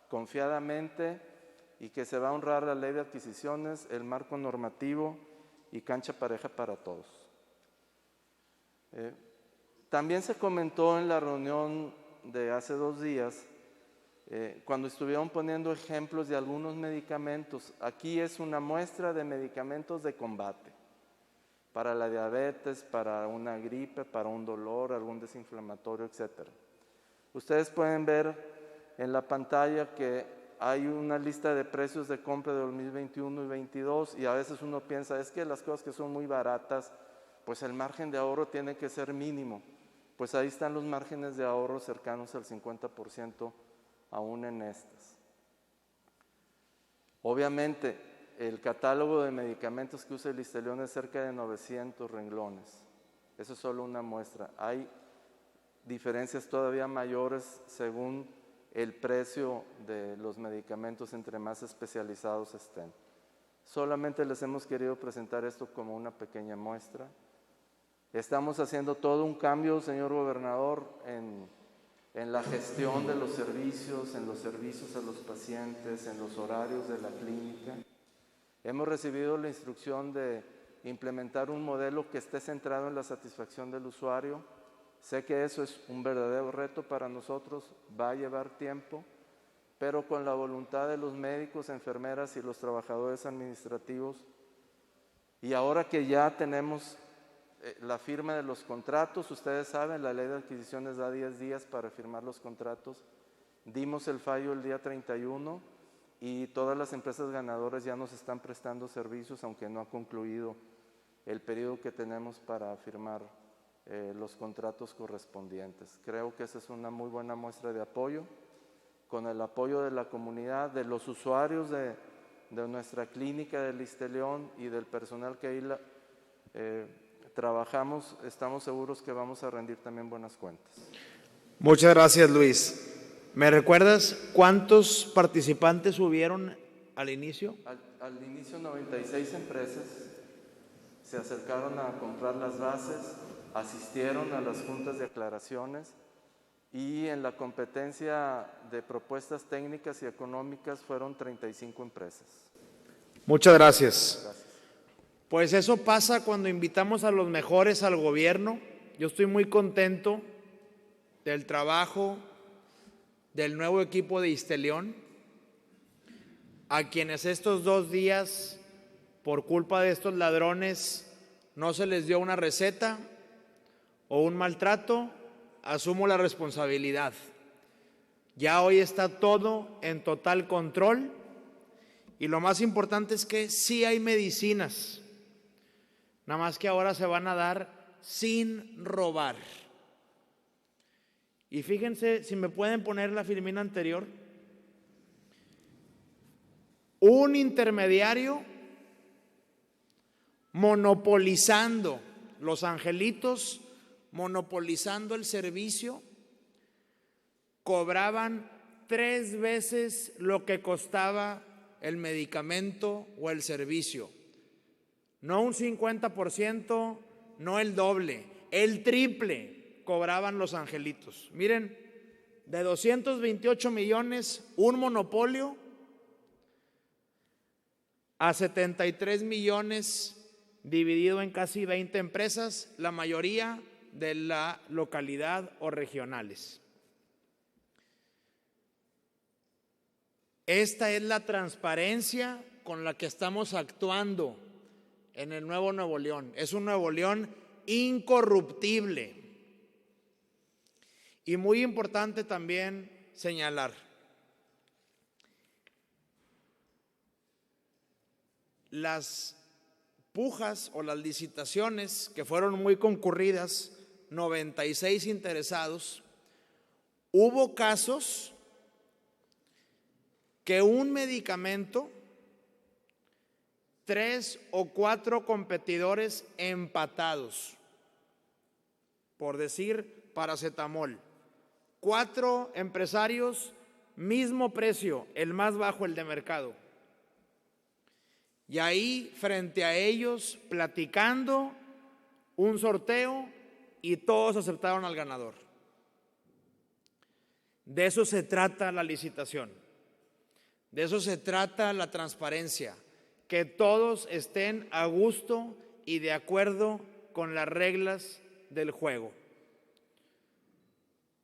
confiadamente y que se va a honrar la ley de adquisiciones, el marco normativo y cancha pareja para todos. También se comentó en la reunión de hace 2 días, cuando estuvieron poniendo ejemplos de algunos medicamentos. Aquí es una muestra de medicamentos de combate, para la diabetes, para una gripe, para un dolor, algún desinflamatorio, etc. Ustedes pueden ver en la pantalla que hay una lista de precios de compra de 2021 y 2022 y a veces uno piensa, es que las cosas que son muy baratas, pues el margen de ahorro tiene que ser mínimo. Pues ahí están los márgenes de ahorro cercanos al 50% aún en estas. Obviamente, el catálogo de medicamentos que usa el Isteleón es cerca de 900 renglones. Eso es solo una muestra. Hay diferencias todavía mayores según el precio de los medicamentos entre más especializados estén. Solamente les hemos querido presentar esto como una pequeña muestra. Estamos haciendo todo un cambio, señor gobernador, en la gestión de los servicios, en los servicios a los pacientes, en los horarios de la clínica. Hemos recibido la instrucción de implementar un modelo que esté centrado en la satisfacción del usuario. Sé que eso es un verdadero reto para nosotros, va a llevar tiempo, pero con la voluntad de los médicos, enfermeras y los trabajadores administrativos. Y ahora que ya tenemos la firma de los contratos, ustedes saben, la ley de adquisiciones da 10 días para firmar los contratos. Dimos el fallo el día 31 y todas las empresas ganadoras ya nos están prestando servicios, aunque no ha concluido el periodo que tenemos para firmar los contratos correspondientes. Creo que esa es una muy buena muestra de apoyo, con el apoyo de la comunidad, de los usuarios de nuestra clínica del Isteleón y del personal que ahí trabajamos. Estamos seguros que vamos a rendir también buenas cuentas. Muchas gracias, Luis. ¿Me recuerdas cuántos participantes hubieron al inicio? Al inicio 96 empresas se acercaron a comprar las bases, asistieron a las juntas de aclaraciones y en la competencia de propuestas técnicas y económicas fueron 35 empresas. Muchas gracias. Gracias. Pues eso pasa cuando invitamos a los mejores al gobierno. Yo estoy muy contento del trabajo del nuevo equipo de Isteleón, a quienes estos 2 días, por culpa de estos ladrones, no se les dio una receta o un maltrato, asumo la responsabilidad. Ya hoy está todo en total control y lo más importante es que sí hay medicinas, nada más que ahora se van a dar sin robar. Y fíjense, si me pueden poner la filmina anterior, un intermediario monopolizando, los angelitos monopolizando el servicio, cobraban 3 veces lo que costaba el medicamento o el servicio. No un 50%, no el doble, el triple cobraban los angelitos. Miren, de 228 millones, un monopolio, a 73 millones dividido en casi 20 empresas, la mayoría de la localidad o regionales. Esta es la transparencia con la que estamos actuando en el nuevo Nuevo León. Es un Nuevo León incorruptible. Y muy importante también señalar, las pujas o las licitaciones que fueron muy concurridas, 96 interesados, hubo casos que un medicamento, 3 o 4 competidores empatados, por decir paracetamol, 4 empresarios, mismo precio, el más bajo, el de mercado. Y ahí, frente a ellos, platicando, un sorteo y todos aceptaron al ganador. De eso se trata la licitación. De eso se trata la transparencia. Que todos estén a gusto y de acuerdo con las reglas del juego.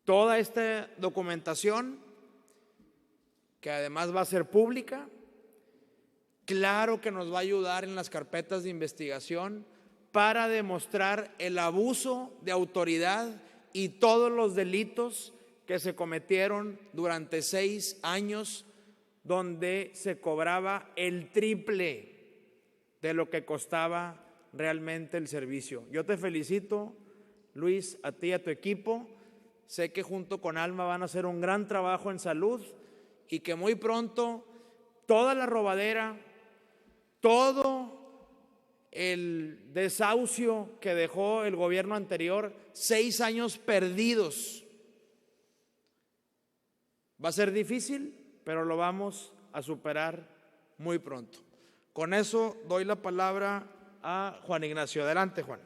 Toda esta documentación, que además va a ser pública, claro que nos va a ayudar en las carpetas de investigación para demostrar el abuso de autoridad y todos los delitos que se cometieron durante 6 años, donde se cobraba el triple de lo que costaba realmente el servicio. Yo te felicito, Luis, a ti y a tu equipo. Sé que junto con Alma van a hacer un gran trabajo en salud y que muy pronto toda la robadera, todo el desahucio que dejó el gobierno anterior, 6 años perdidos. Va a ser difícil, pero lo vamos a superar muy pronto. Con eso doy la palabra a Juan Ignacio. Adelante, Juan.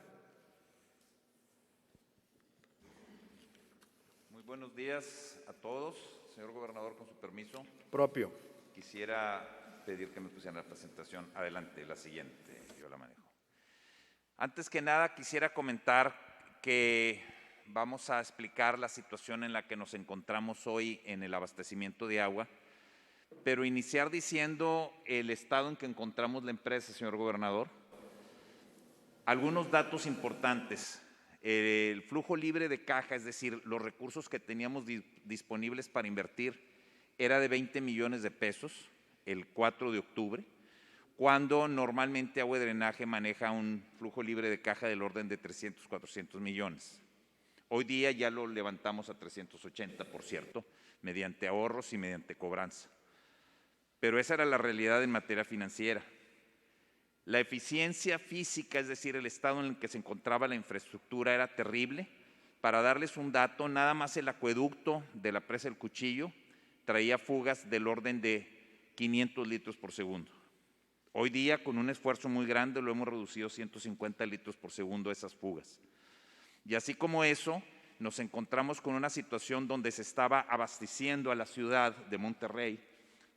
Muy buenos días a todos. Señor gobernador, con su permiso. Propio. Quisiera pedir que me pusieran la presentación. Adelante, la siguiente, yo la manejo. Antes que nada, quisiera comentar que vamos a explicar la situación en la que nos encontramos hoy en el abastecimiento de agua, pero iniciar diciendo el estado en que encontramos la empresa, señor gobernador. Algunos datos importantes. El flujo libre de caja, es decir, los recursos que teníamos disponibles para invertir, era de 20 millones de pesos el 4 de octubre, cuando normalmente Agua y Drenaje maneja un flujo libre de caja del orden de 300, 400 millones. Hoy día ya lo levantamos a 380, por cierto, mediante ahorros y mediante cobranza. Pero esa era la realidad en materia financiera. La eficiencia física, es decir, el estado en el que se encontraba la infraestructura, era terrible. Para darles un dato, nada más el acueducto de la presa del Cuchillo traía fugas del orden de 500 litros por segundo. Hoy día, con un esfuerzo muy grande, lo hemos reducido 150 litros por segundo esas fugas. Y así como eso, nos encontramos con una situación donde se estaba abasteciendo a la ciudad de Monterrey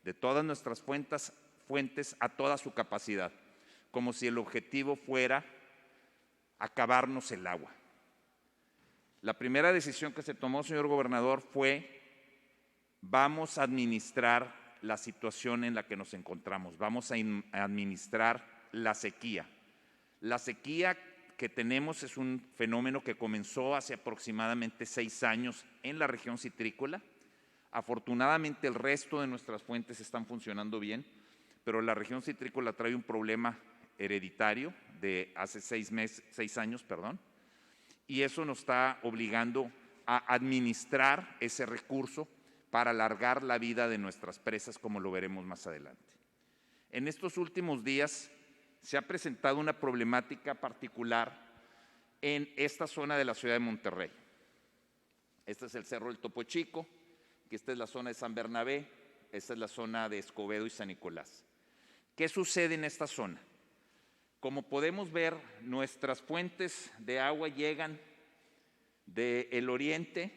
de todas nuestras fuentes a toda su capacidad, como si el objetivo fuera acabarnos el agua. La primera decisión que se tomó, señor gobernador, fue: vamos a administrar la situación en la que nos encontramos, vamos a administrar la sequía. La sequía que tenemos es un fenómeno que comenzó hace aproximadamente 6 años en la región citrícola. Afortunadamente el resto de nuestras fuentes están funcionando bien, pero la región citrícola trae un problema hereditario de hace 6 años, y eso nos está obligando a administrar ese recurso para alargar la vida de nuestras presas, como lo veremos más adelante. En estos últimos días se ha presentado una problemática particular en esta zona de la ciudad de Monterrey. Este es el Cerro del Topo Chico, que esta es la zona de San Bernabé, esta es la zona de Escobedo y San Nicolás. ¿Qué sucede en esta zona? Como podemos ver, nuestras fuentes de agua llegan del oriente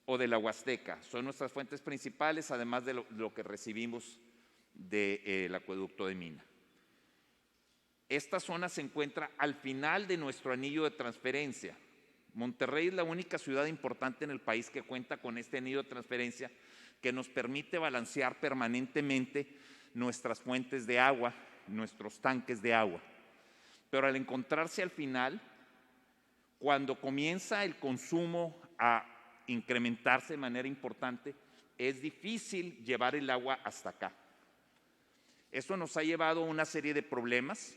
o de la Huasteca. Son nuestras fuentes principales, además de lo que recibimos del acueducto de Mina. Esta zona se encuentra al final de nuestro anillo de transferencia. Monterrey es la única ciudad importante en el país que cuenta con este anillo de transferencia que nos permite balancear permanentemente nuestras fuentes de agua, nuestros tanques de agua. Pero al encontrarse al final, cuando comienza el consumo a incrementarse de manera importante, es difícil llevar el agua hasta acá. Esto nos ha llevado a una serie de problemas,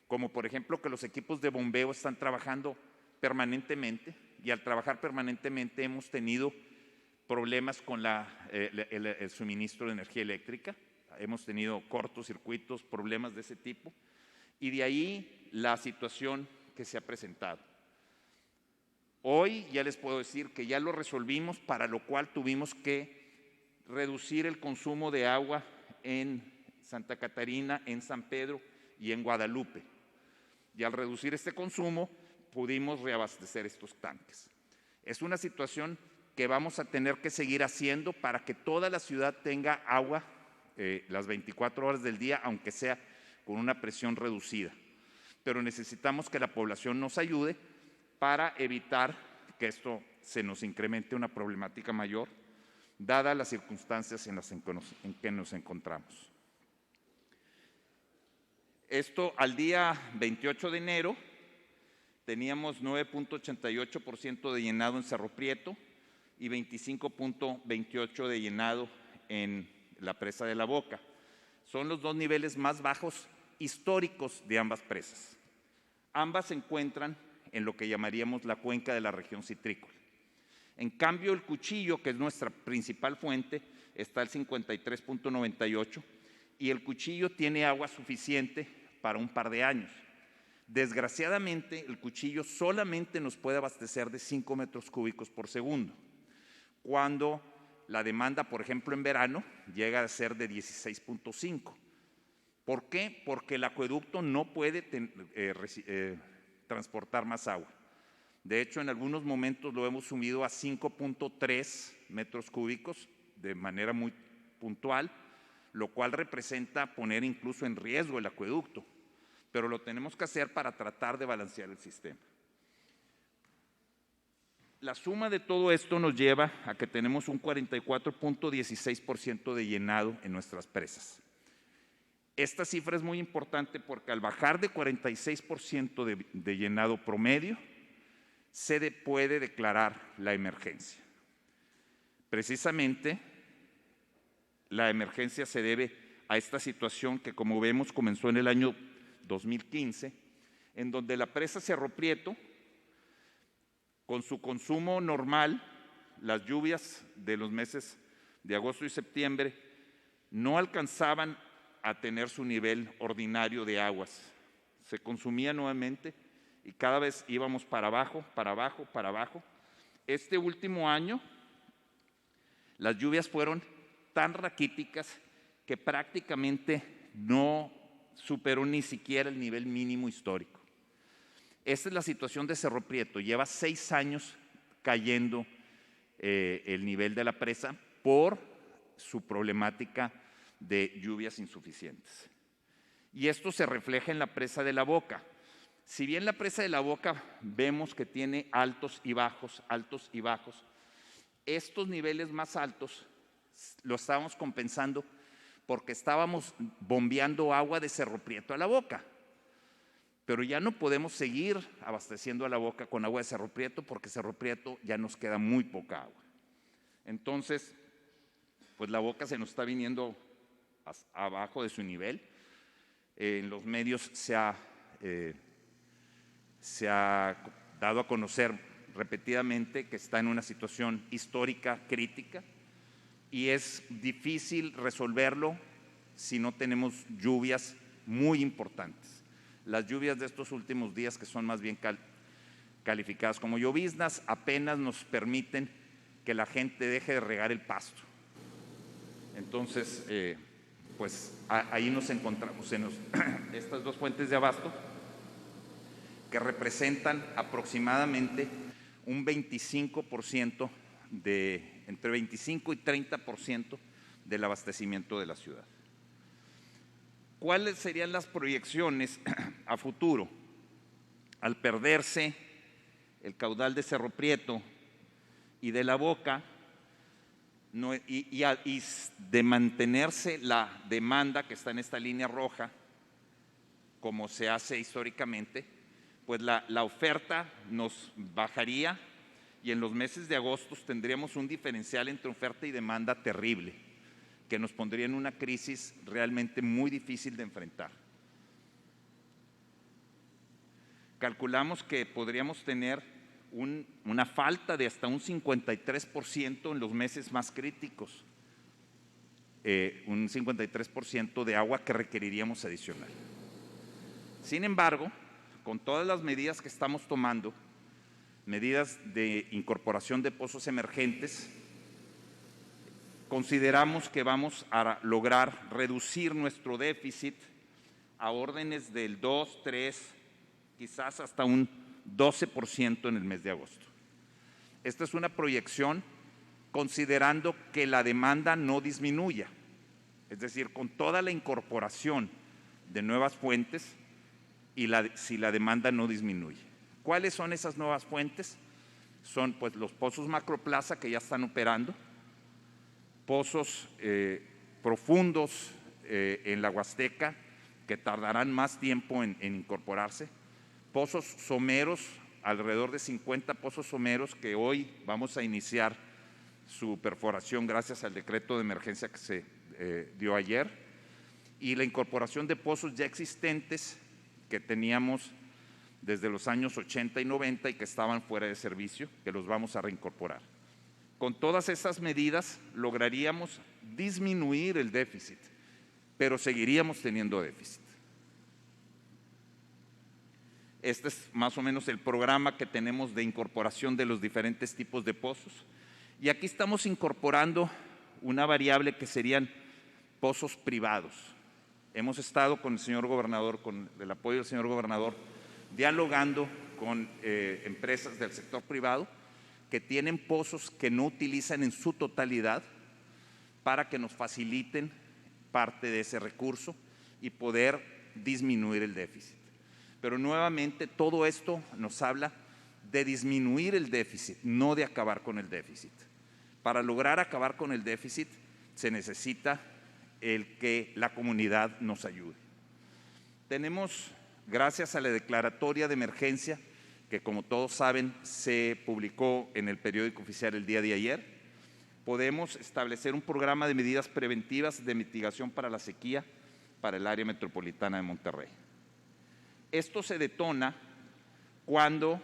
como por ejemplo que los equipos de bombeo están trabajando permanentemente, y al trabajar permanentemente hemos tenido problemas con el suministro de energía eléctrica, hemos tenido cortocircuitos, problemas de ese tipo, y de ahí la situación que se ha presentado. Hoy ya les puedo decir que ya lo resolvimos, para lo cual tuvimos que reducir el consumo de agua en Santa Catarina, en San Pedro y en Guadalupe. Y al reducir este consumo, pudimos reabastecer estos tanques. Es una situación que vamos a tener que seguir haciendo para que toda la ciudad tenga agua las 24 horas del día, aunque sea con una presión reducida. Pero necesitamos que la población nos ayude para evitar que esto se nos incremente una problemática mayor, dadas las circunstancias en que nos encontramos. Esto al día 28 de enero teníamos 9.88% de llenado en Cerro Prieto y 25.28% de llenado en la presa de La Boca. Son los dos niveles más bajos históricos de ambas presas. Ambas se encuentran en lo que llamaríamos la cuenca de la región citrícola. En cambio, el Cuchillo, que es nuestra principal fuente, está al 53.98%, y el Cuchillo tiene agua suficiente para un par de años. Desgraciadamente, el Cuchillo solamente nos puede abastecer de 5 metros cúbicos por segundo, cuando la demanda, por ejemplo, en verano, llega a ser de 16.5. ¿Por qué? Porque el acueducto no puede transportar más agua. De hecho, en algunos momentos lo hemos subido a 5.3 metros cúbicos de manera muy puntual, lo cual representa poner incluso en riesgo el acueducto, pero lo tenemos que hacer para tratar de balancear el sistema. La suma de todo esto nos lleva a que tenemos un 44.16% de llenado en nuestras presas. Esta cifra es muy importante porque al bajar de 46% de llenado promedio, se puede declarar la emergencia. Precisamente, la emergencia se debe a esta situación que, como vemos, comenzó en el año 2015, en donde la presa Cerro Prieto, con su consumo normal, las lluvias de los meses de agosto y septiembre no alcanzaban a tener su nivel ordinario de aguas. Se consumía nuevamente y cada vez íbamos para abajo, para abajo, para abajo. Este último año, las lluvias fueron tan raquíticas que prácticamente no superó ni siquiera el nivel mínimo histórico. Esta es la situación de Cerro Prieto. Lleva 6 años cayendo el nivel de la presa por su problemática de lluvias insuficientes. Y esto se refleja en la presa de La Boca. Si bien la presa de la Boca vemos que tiene altos y bajos, estos niveles más altos lo estábamos compensando porque estábamos bombeando agua de Cerro Prieto a la Boca. Pero ya no podemos seguir abasteciendo a la Boca con agua de Cerro Prieto porque Cerro Prieto ya nos queda muy poca agua. Entonces, pues la Boca se nos está viniendo abajo de su nivel. En los medios se ha dado a conocer repetidamente que está en una situación histórica crítica y es difícil resolverlo si no tenemos lluvias muy importantes. Las lluvias de estos últimos días, que son más bien calificadas como lloviznas, apenas nos permiten que la gente deje de regar el pasto. Entonces, pues ahí nos encontramos en estas dos fuentes de abasto que representan aproximadamente un 25%, entre 25 y 30% del abastecimiento de la ciudad. ¿Cuáles serían las proyecciones a futuro? Al perderse el caudal de Cerro Prieto y de la Boca, y de mantenerse la demanda que está en esta línea roja, como se hace históricamente, pues la oferta nos bajaría y en los meses de agosto tendríamos un diferencial entre oferta y demanda terrible, que nos pondría en una crisis realmente muy difícil de enfrentar. Calculamos que podríamos tener una falta de hasta un 53% en los meses más críticos, un 53% de agua que requeriríamos adicional. Sin embargo, con todas las medidas que estamos tomando, medidas de incorporación de pozos emergentes, consideramos que vamos a lograr reducir nuestro déficit a órdenes del 2, 3, quizás hasta un 12% en el mes de agosto. Esta es una proyección considerando que la demanda no disminuya, es decir, con toda la incorporación de nuevas fuentes y si la demanda no disminuye. ¿Cuáles son esas nuevas fuentes? Son pues los pozos Macroplaza que ya están operando, pozos profundos en la Huasteca que tardarán más tiempo en incorporarse, pozos someros, alrededor de 50 pozos someros que hoy vamos a iniciar su perforación gracias al decreto de emergencia que se dio ayer, y la incorporación de pozos ya existentes que teníamos desde los años 80 y 90 y que estaban fuera de servicio, que los vamos a reincorporar. Con todas esas medidas lograríamos disminuir el déficit, pero seguiríamos teniendo déficit. Este es más o menos el programa que tenemos de incorporación de los diferentes tipos de pozos. Y aquí estamos incorporando una variable que serían pozos privados. Hemos estado con el señor gobernador, con el apoyo del señor gobernador, dialogando con empresas del sector privado que tienen pozos que no utilizan en su totalidad para que nos faciliten parte de ese recurso y poder disminuir el déficit. Pero nuevamente todo esto nos habla de disminuir el déficit, no de acabar con el déficit. Para lograr acabar con el déficit se necesita el que la comunidad nos ayude. Tenemos, gracias a la declaratoria de emergencia, que como todos saben se publicó en el periódico oficial el día de ayer, podemos establecer un programa de medidas preventivas de mitigación para la sequía para el área metropolitana de Monterrey. Esto se detona cuando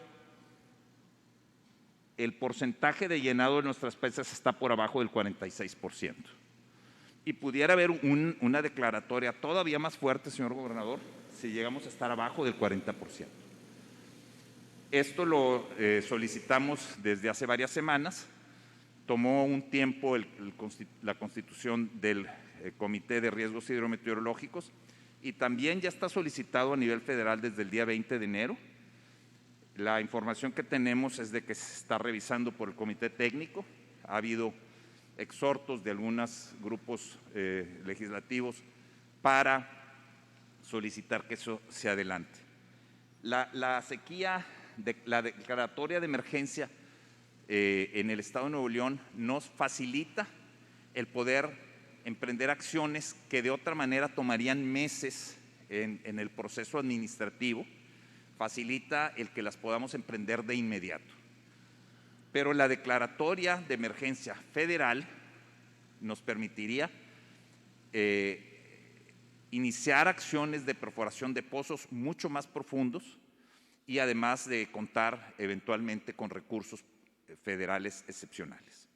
el porcentaje de llenado de nuestras presas está por abajo del 46%. Y pudiera haber una declaratoria todavía más fuerte, señor gobernador, si llegamos a estar abajo del 40%. Esto lo solicitamos desde hace varias semanas. Tomó un tiempo la constitución del Comité de Riesgos Hidrometeorológicos y también ya está solicitado a nivel federal desde el día 20 de enero. La información que tenemos es de que se está revisando por el Comité Técnico. Ha habido exhortos de algunos grupos legislativos para solicitar que eso se adelante. La sequía, la declaratoria de emergencia en el Estado de Nuevo León nos facilita el poder emprender acciones que de otra manera tomarían meses en el proceso administrativo, facilita el que las podamos emprender de inmediato. Pero la declaratoria de emergencia federal nos permitiría iniciar acciones de perforación de pozos mucho más profundos y además de contar eventualmente con recursos federales excepcionales.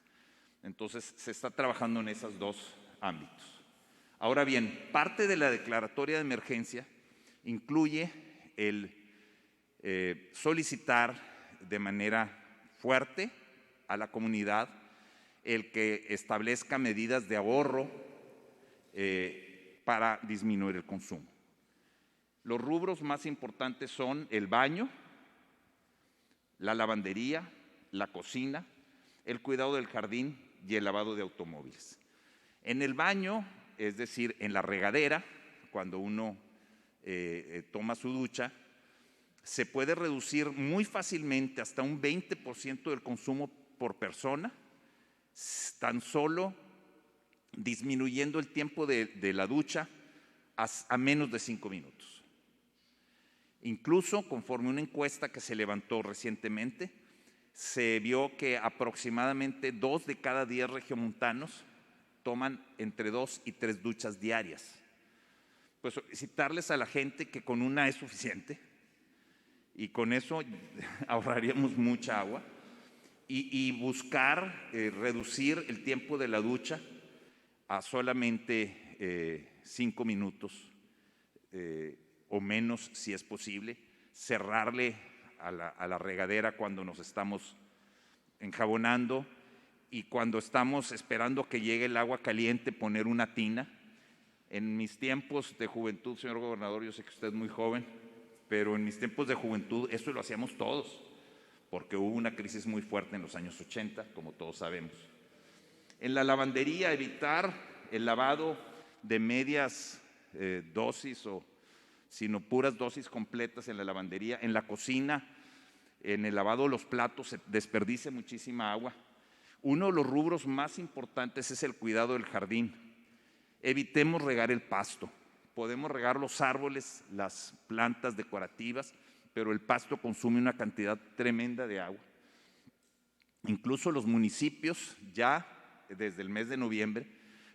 Entonces, se está trabajando en esos dos ámbitos. Ahora bien, parte de la declaratoria de emergencia incluye el solicitar de manera fuerte a la comunidad el que establezca medidas de ahorro para disminuir el consumo. Los rubros más importantes son el baño, la lavandería, la cocina, el cuidado del jardín y el lavado de automóviles. En el baño, es decir, en la regadera, cuando uno toma su ducha, se puede reducir muy fácilmente hasta un 20% del consumo por persona, tan solo disminuyendo el tiempo de la ducha a menos de 5 minutos. Incluso, conforme una encuesta que se levantó recientemente, se vio que aproximadamente 2 de cada 10 regiomontanos toman entre 2 y 3 duchas diarias. Pues solicitarles a la gente que con una es suficiente y con eso ahorraríamos mucha agua y buscar reducir el tiempo de la ducha a solamente 5 minutos o menos si es posible, cerrarle a la regadera cuando nos estamos enjabonando y cuando estamos esperando que llegue el agua caliente poner una tina. En mis tiempos de juventud, señor gobernador, yo sé que usted es muy joven, pero en mis tiempos de juventud eso lo hacíamos todos, porque hubo una crisis muy fuerte en los años 80, como todos sabemos. En la lavandería, evitar el lavado de medias dosis sino puras dosis completas en la lavandería. En la cocina, en el lavado de los platos, se desperdicia muchísima agua. Uno de los rubros más importantes es el cuidado del jardín. Evitemos regar el pasto. Podemos regar los árboles, las plantas decorativas, pero el pasto consume una cantidad tremenda de agua. Incluso los municipios, ya desde el mes de noviembre,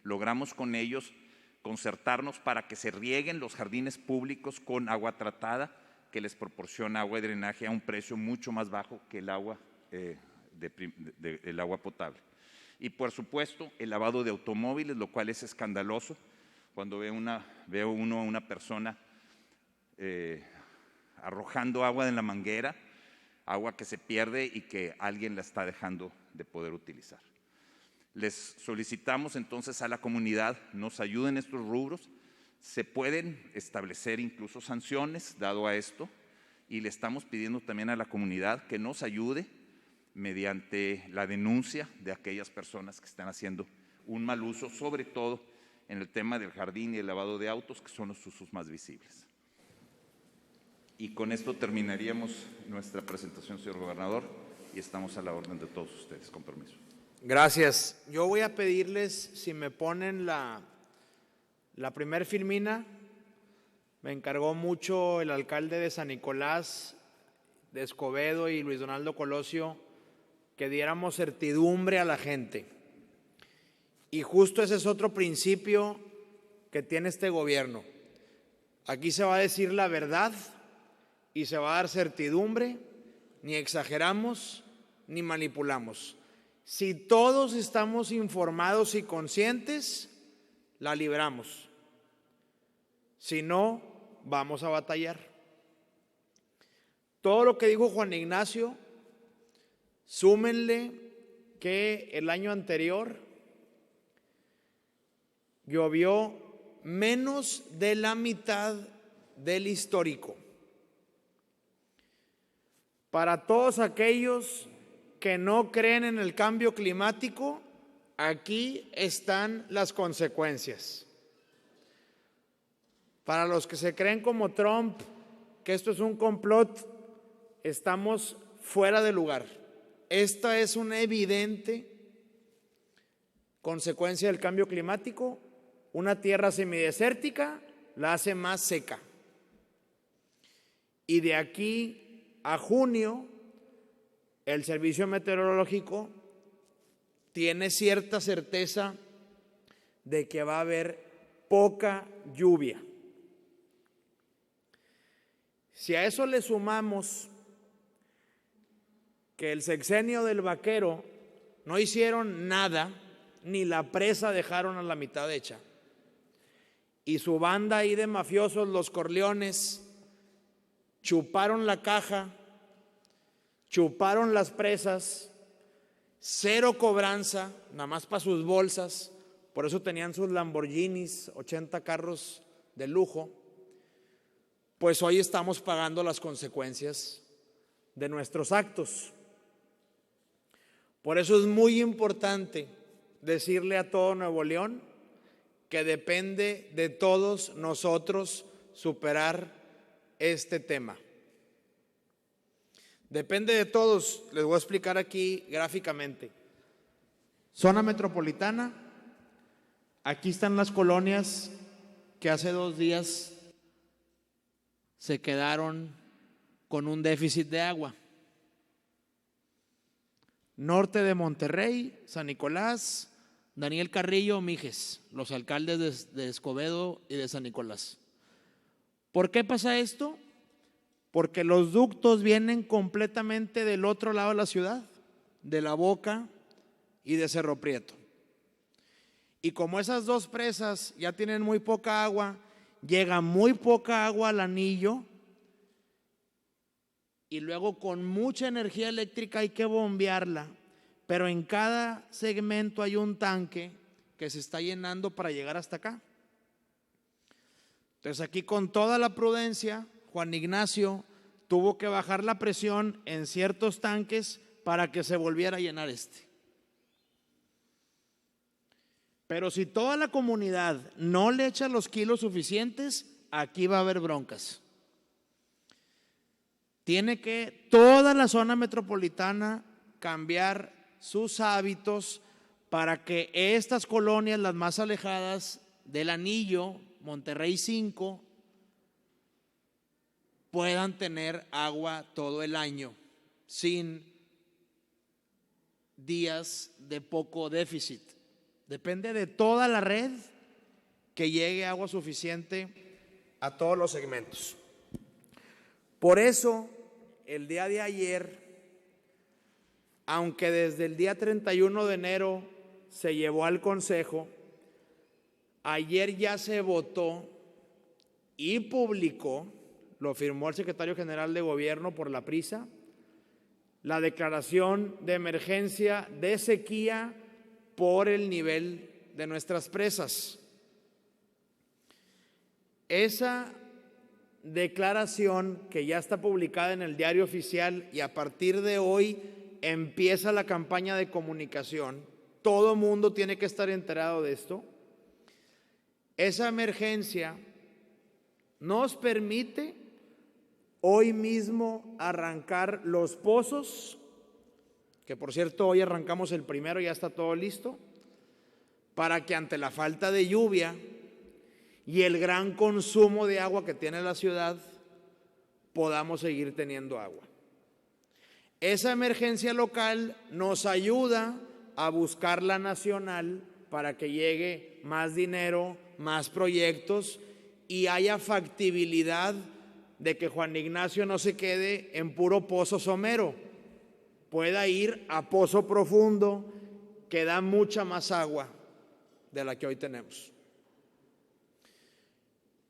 logramos con ellos concertarnos para que se rieguen los jardines públicos con agua tratada, que les proporciona agua de drenaje a un precio mucho más bajo que el agua, el agua potable. Y por supuesto, el lavado de automóviles, lo cual es escandaloso cuando veo uno a una persona arrojando agua en la manguera, agua que se pierde y que alguien la está dejando de poder utilizar. Les solicitamos entonces a la comunidad nos ayuden en estos rubros. Se pueden establecer incluso sanciones dado a esto y le estamos pidiendo también a la comunidad que nos ayude mediante la denuncia de aquellas personas que están haciendo un mal uso, sobre todo en el tema del jardín y el lavado de autos, que son los usos más visibles. Y con esto terminaríamos nuestra presentación, señor gobernador, y estamos a la orden de todos ustedes. Con permiso. Gracias. Yo voy a pedirles si me ponen la primer filmina. Me encargó mucho el alcalde de San Nicolás, de Escobedo y Luis Donaldo Colosio, que diéramos certidumbre a la gente. Y justo ese es otro principio que tiene este gobierno. Aquí se va a decir la verdad y se va a dar certidumbre, ni exageramos ni manipulamos. Si todos estamos informados y conscientes, la libramos. Si no, vamos a batallar. Todo lo que dijo Juan Ignacio, súmenle que el año anterior llovió menos de la mitad del histórico. Para todos aquellos que no creen en el cambio climático, aquí están las consecuencias. Para los que se creen como Trump que esto es un complot, estamos fuera de lugar. Esta es una evidente consecuencia del cambio climático. Una tierra semidesértica la hace más seca. Y de aquí a junio, el Servicio Meteorológico tiene cierta certeza de que va a haber poca lluvia. Si a eso le sumamos que el sexenio del Vaquero no hicieron nada, ni la presa dejaron a la mitad hecha, y su banda ahí de mafiosos, los Corleones, chuparon la caja, chuparon las presas, cero cobranza, nada más para sus bolsas, por eso tenían sus Lamborghinis, 80 carros de lujo, pues hoy estamos pagando las consecuencias de nuestros actos. Por eso es muy importante decirle a todo Nuevo León que depende de todos nosotros superar este tema. Depende de todos, les voy a explicar aquí gráficamente. Zona metropolitana, aquí están las colonias que hace 2 días se quedaron con un déficit de agua. Norte de Monterrey, San Nicolás, Daniel Carrillo, Mijes, los alcaldes de Escobedo y de San Nicolás. ¿Por qué pasa esto? Porque los ductos vienen completamente del otro lado de la ciudad, de La Boca y de Cerro Prieto. Y como esas 2 presas ya tienen muy poca agua, llega muy poca agua al anillo y luego con mucha energía eléctrica hay que bombearla, pero en cada segmento hay un tanque que se está llenando para llegar hasta acá. Entonces aquí con toda la prudencia, Juan Ignacio tuvo que bajar la presión en ciertos tanques para que se volviera a llenar este. Pero si toda la comunidad no le echa los kilos suficientes, aquí va a haber broncas. Tiene que toda la zona metropolitana cambiar sus hábitos para que estas colonias, las más alejadas del anillo, Monterrey 5, puedan tener agua todo el año sin días de poco déficit. Depende de toda la red que llegue agua suficiente a todos los segmentos. Por eso, el día de ayer, aunque desde el día 31 de enero se llevó al Consejo, ayer ya se votó y publicó, lo firmó el secretario general de Gobierno por la prisa, la declaración de emergencia de sequía por el nivel de nuestras presas. Esa declaración que ya está publicada en el Diario Oficial y a partir de hoy empieza la campaña de comunicación, todo mundo tiene que estar enterado de esto. Esa emergencia nos permite hoy mismo arrancar los pozos, que por cierto hoy arrancamos el primero, ya está todo listo, para que ante la falta de lluvia y el gran consumo de agua que tiene la ciudad, podamos seguir teniendo agua. Esa emergencia local nos ayuda a buscar la nacional para que llegue más dinero, más proyectos y haya factibilidad de que Juan Ignacio no se quede en puro pozo somero, pueda ir a pozo profundo que da mucha más agua de la que hoy tenemos.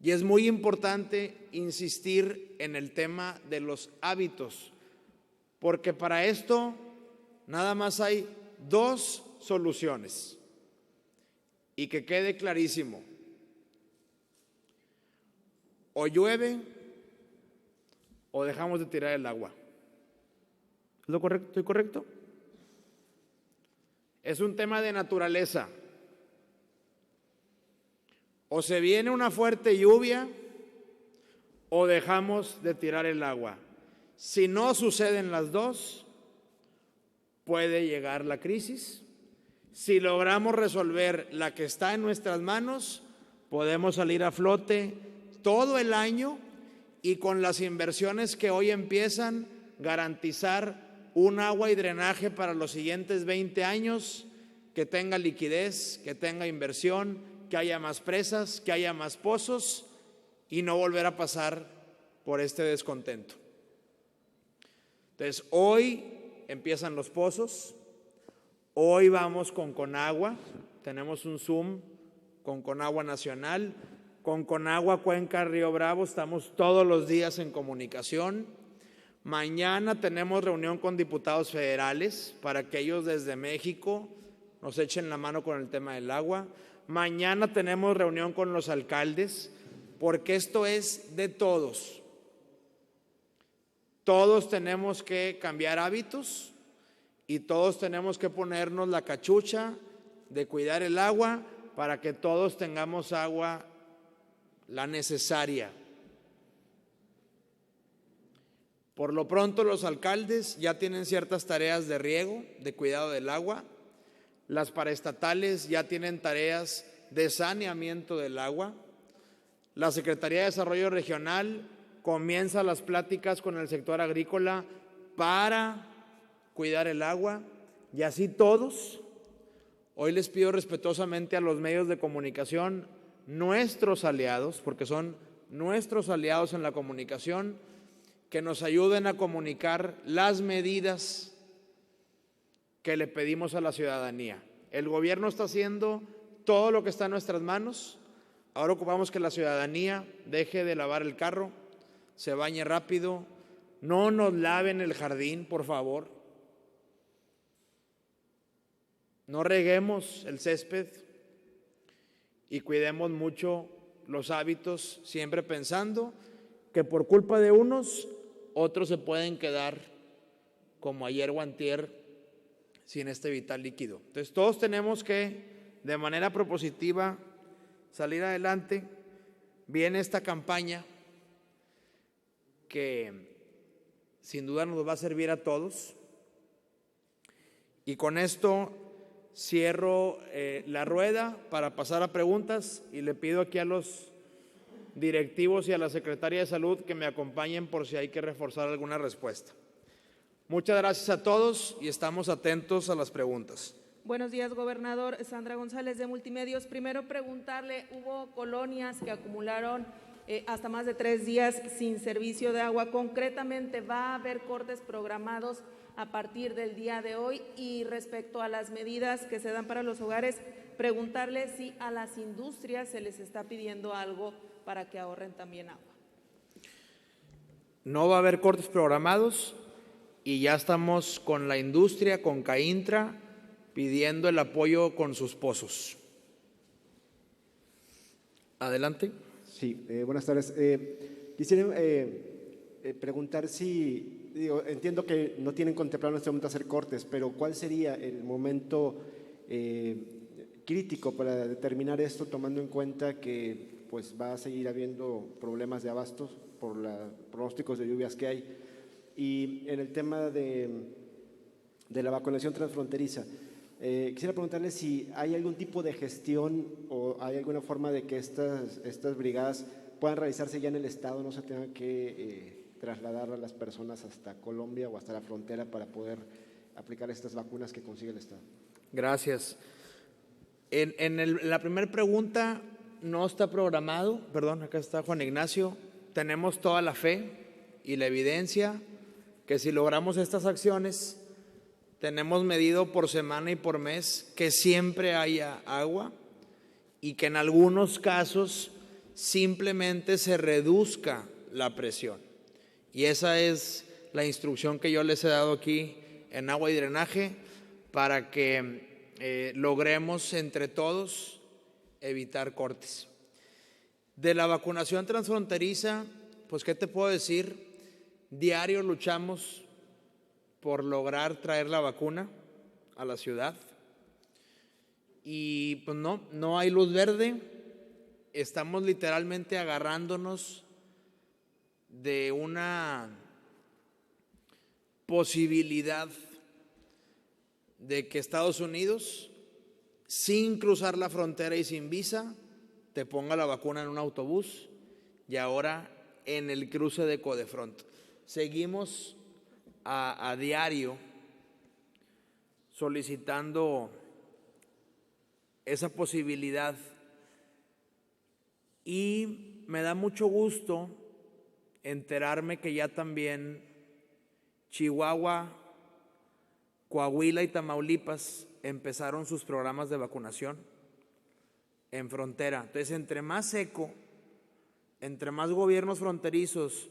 Y es muy importante insistir en el tema de los hábitos, porque para esto nada más hay 2 soluciones. Y que quede clarísimo: o llueve o dejamos de tirar el agua. ¿Es lo correcto? ¿Estoy correcto? Es un tema de naturaleza. O se viene una fuerte lluvia o dejamos de tirar el agua. Si no suceden las dos, puede llegar la crisis. Si logramos resolver la que está en nuestras manos, podemos salir a flote todo el año y con las inversiones que hoy empiezan, garantizar un agua y drenaje para los siguientes 20 años, que tenga liquidez, que tenga inversión, que haya más presas, que haya más pozos y no volver a pasar por este descontento. Entonces, hoy empiezan los pozos, hoy vamos con Conagua, tenemos un Zoom con Conagua Nacional, con Conagua Cuenca Río Bravo, estamos todos los días en comunicación. Mañana tenemos reunión con diputados federales para que ellos desde México nos echen la mano con el tema del agua. Mañana tenemos reunión con los alcaldes, porque esto es de todos. Todos tenemos que cambiar hábitos y todos tenemos que ponernos la cachucha de cuidar el agua para que todos tengamos agua, la necesaria. Por lo pronto los alcaldes ya tienen ciertas tareas de riego, de cuidado del agua. Las paraestatales ya tienen tareas de saneamiento del agua. La Secretaría de Desarrollo Regional comienza las pláticas con el sector agrícola para cuidar el agua y así todos. Hoy les pido respetuosamente a los medios de comunicación, nuestros aliados, porque son nuestros aliados en la comunicación, que nos ayuden a comunicar las medidas que le pedimos a la ciudadanía. El gobierno está haciendo todo lo que está en nuestras manos. Ahora ocupamos que la ciudadanía deje de lavar el carro, se bañe rápido, no nos laven el jardín, por favor. No reguemos el césped y cuidemos mucho los hábitos, siempre pensando que por culpa de unos, otros se pueden quedar como ayer o antier sin este vital líquido. Entonces todos tenemos que de manera propositiva salir adelante. Viene esta campaña que sin duda nos va a servir a todos y con esto cierro la rueda para pasar a preguntas y le pido aquí a los directivos y a la Secretaría de Salud que me acompañen por si hay que reforzar alguna respuesta. Muchas gracias a todos y estamos atentos a las preguntas. Buenos días, gobernador. Sandra González de Multimedios. Primero preguntarle, hubo colonias que acumularon hasta más de 3 días sin servicio de agua. Concretamente, ¿va a haber cortes programados a partir del día de hoy? Y respecto a las medidas que se dan para los hogares, preguntarle si a las industrias se les está pidiendo algo para que ahorren también agua. No va a haber cortes programados y ya estamos con la industria, con CAINTRA, pidiendo el apoyo con sus pozos. Adelante. Sí, buenas tardes. Quisiera preguntar si, entiendo que no tienen contemplado en este momento hacer cortes, pero ¿cuál sería el momento crítico para determinar esto, tomando en cuenta que pues va a seguir habiendo problemas de abastos por los pronósticos de lluvias que hay? Y en el tema de la vacunación transfronteriza, quisiera preguntarle si hay algún tipo de gestión o hay alguna forma de que estas brigadas puedan realizarse ya en el Estado, no se tengan que trasladar a las personas hasta Colombia o hasta la frontera para poder aplicar estas vacunas que consigue el Estado. Gracias. La primera pregunta no está programado, perdón, acá está Juan Ignacio, tenemos toda la fe y la evidencia que si logramos estas acciones, tenemos medido por semana y por mes que siempre haya agua y que en algunos casos simplemente se reduzca la presión. Y esa es la instrucción que yo les he dado aquí en agua y drenaje para que logremos entre todos evitar cortes. De la vacunación transfronteriza, pues ¿qué te puedo decir? Diario luchamos por lograr traer la vacuna a la ciudad y pues no hay luz verde. Estamos literalmente agarrándonos de una posibilidad de que Estados Unidos, sin cruzar la frontera y sin visa, te ponga la vacuna en un autobús, y ahora en el cruce de Codefront. Seguimos a diario solicitando esa posibilidad, y me da mucho gusto enterarme que ya también Chihuahua, Coahuila y Tamaulipas empezaron sus programas de vacunación en frontera. Entonces, entre más seco, entre más gobiernos fronterizos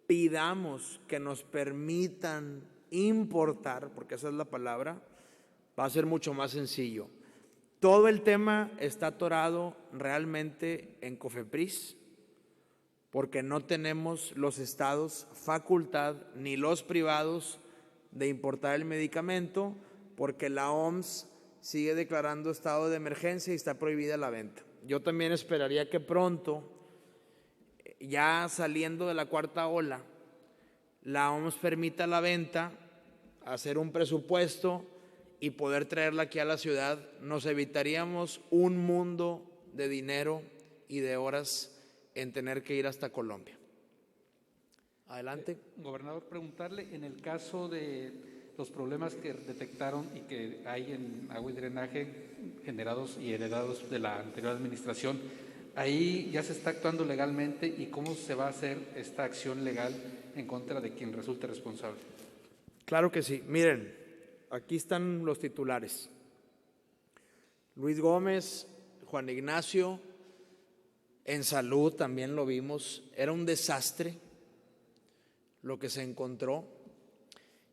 pidamos que nos permitan importar, porque esa es la palabra, va a ser mucho más sencillo. Todo el tema está atorado realmente en COFEPRIS, porque no tenemos los estados facultad, ni los privados, de importar el medicamento, porque la OMS sigue declarando estado de emergencia y está prohibida la venta. Yo también esperaría que pronto, ya saliendo de la cuarta ola, la OMS permita la venta, hacer un presupuesto y poder traerla aquí a la ciudad. Nos evitaríamos un mundo de dinero y de horas en tener que ir hasta Colombia. Adelante. Gobernador, preguntarle, en el caso de los problemas que detectaron y que hay en agua y drenaje generados y heredados de la anterior administración, ahí ya se está actuando legalmente, y cómo se va a hacer esta acción legal en contra de quien resulte responsable. Claro que sí. Miren, aquí están los titulares. Luis Gómez, Juan Ignacio, en salud también lo vimos, era un desastre lo que se encontró,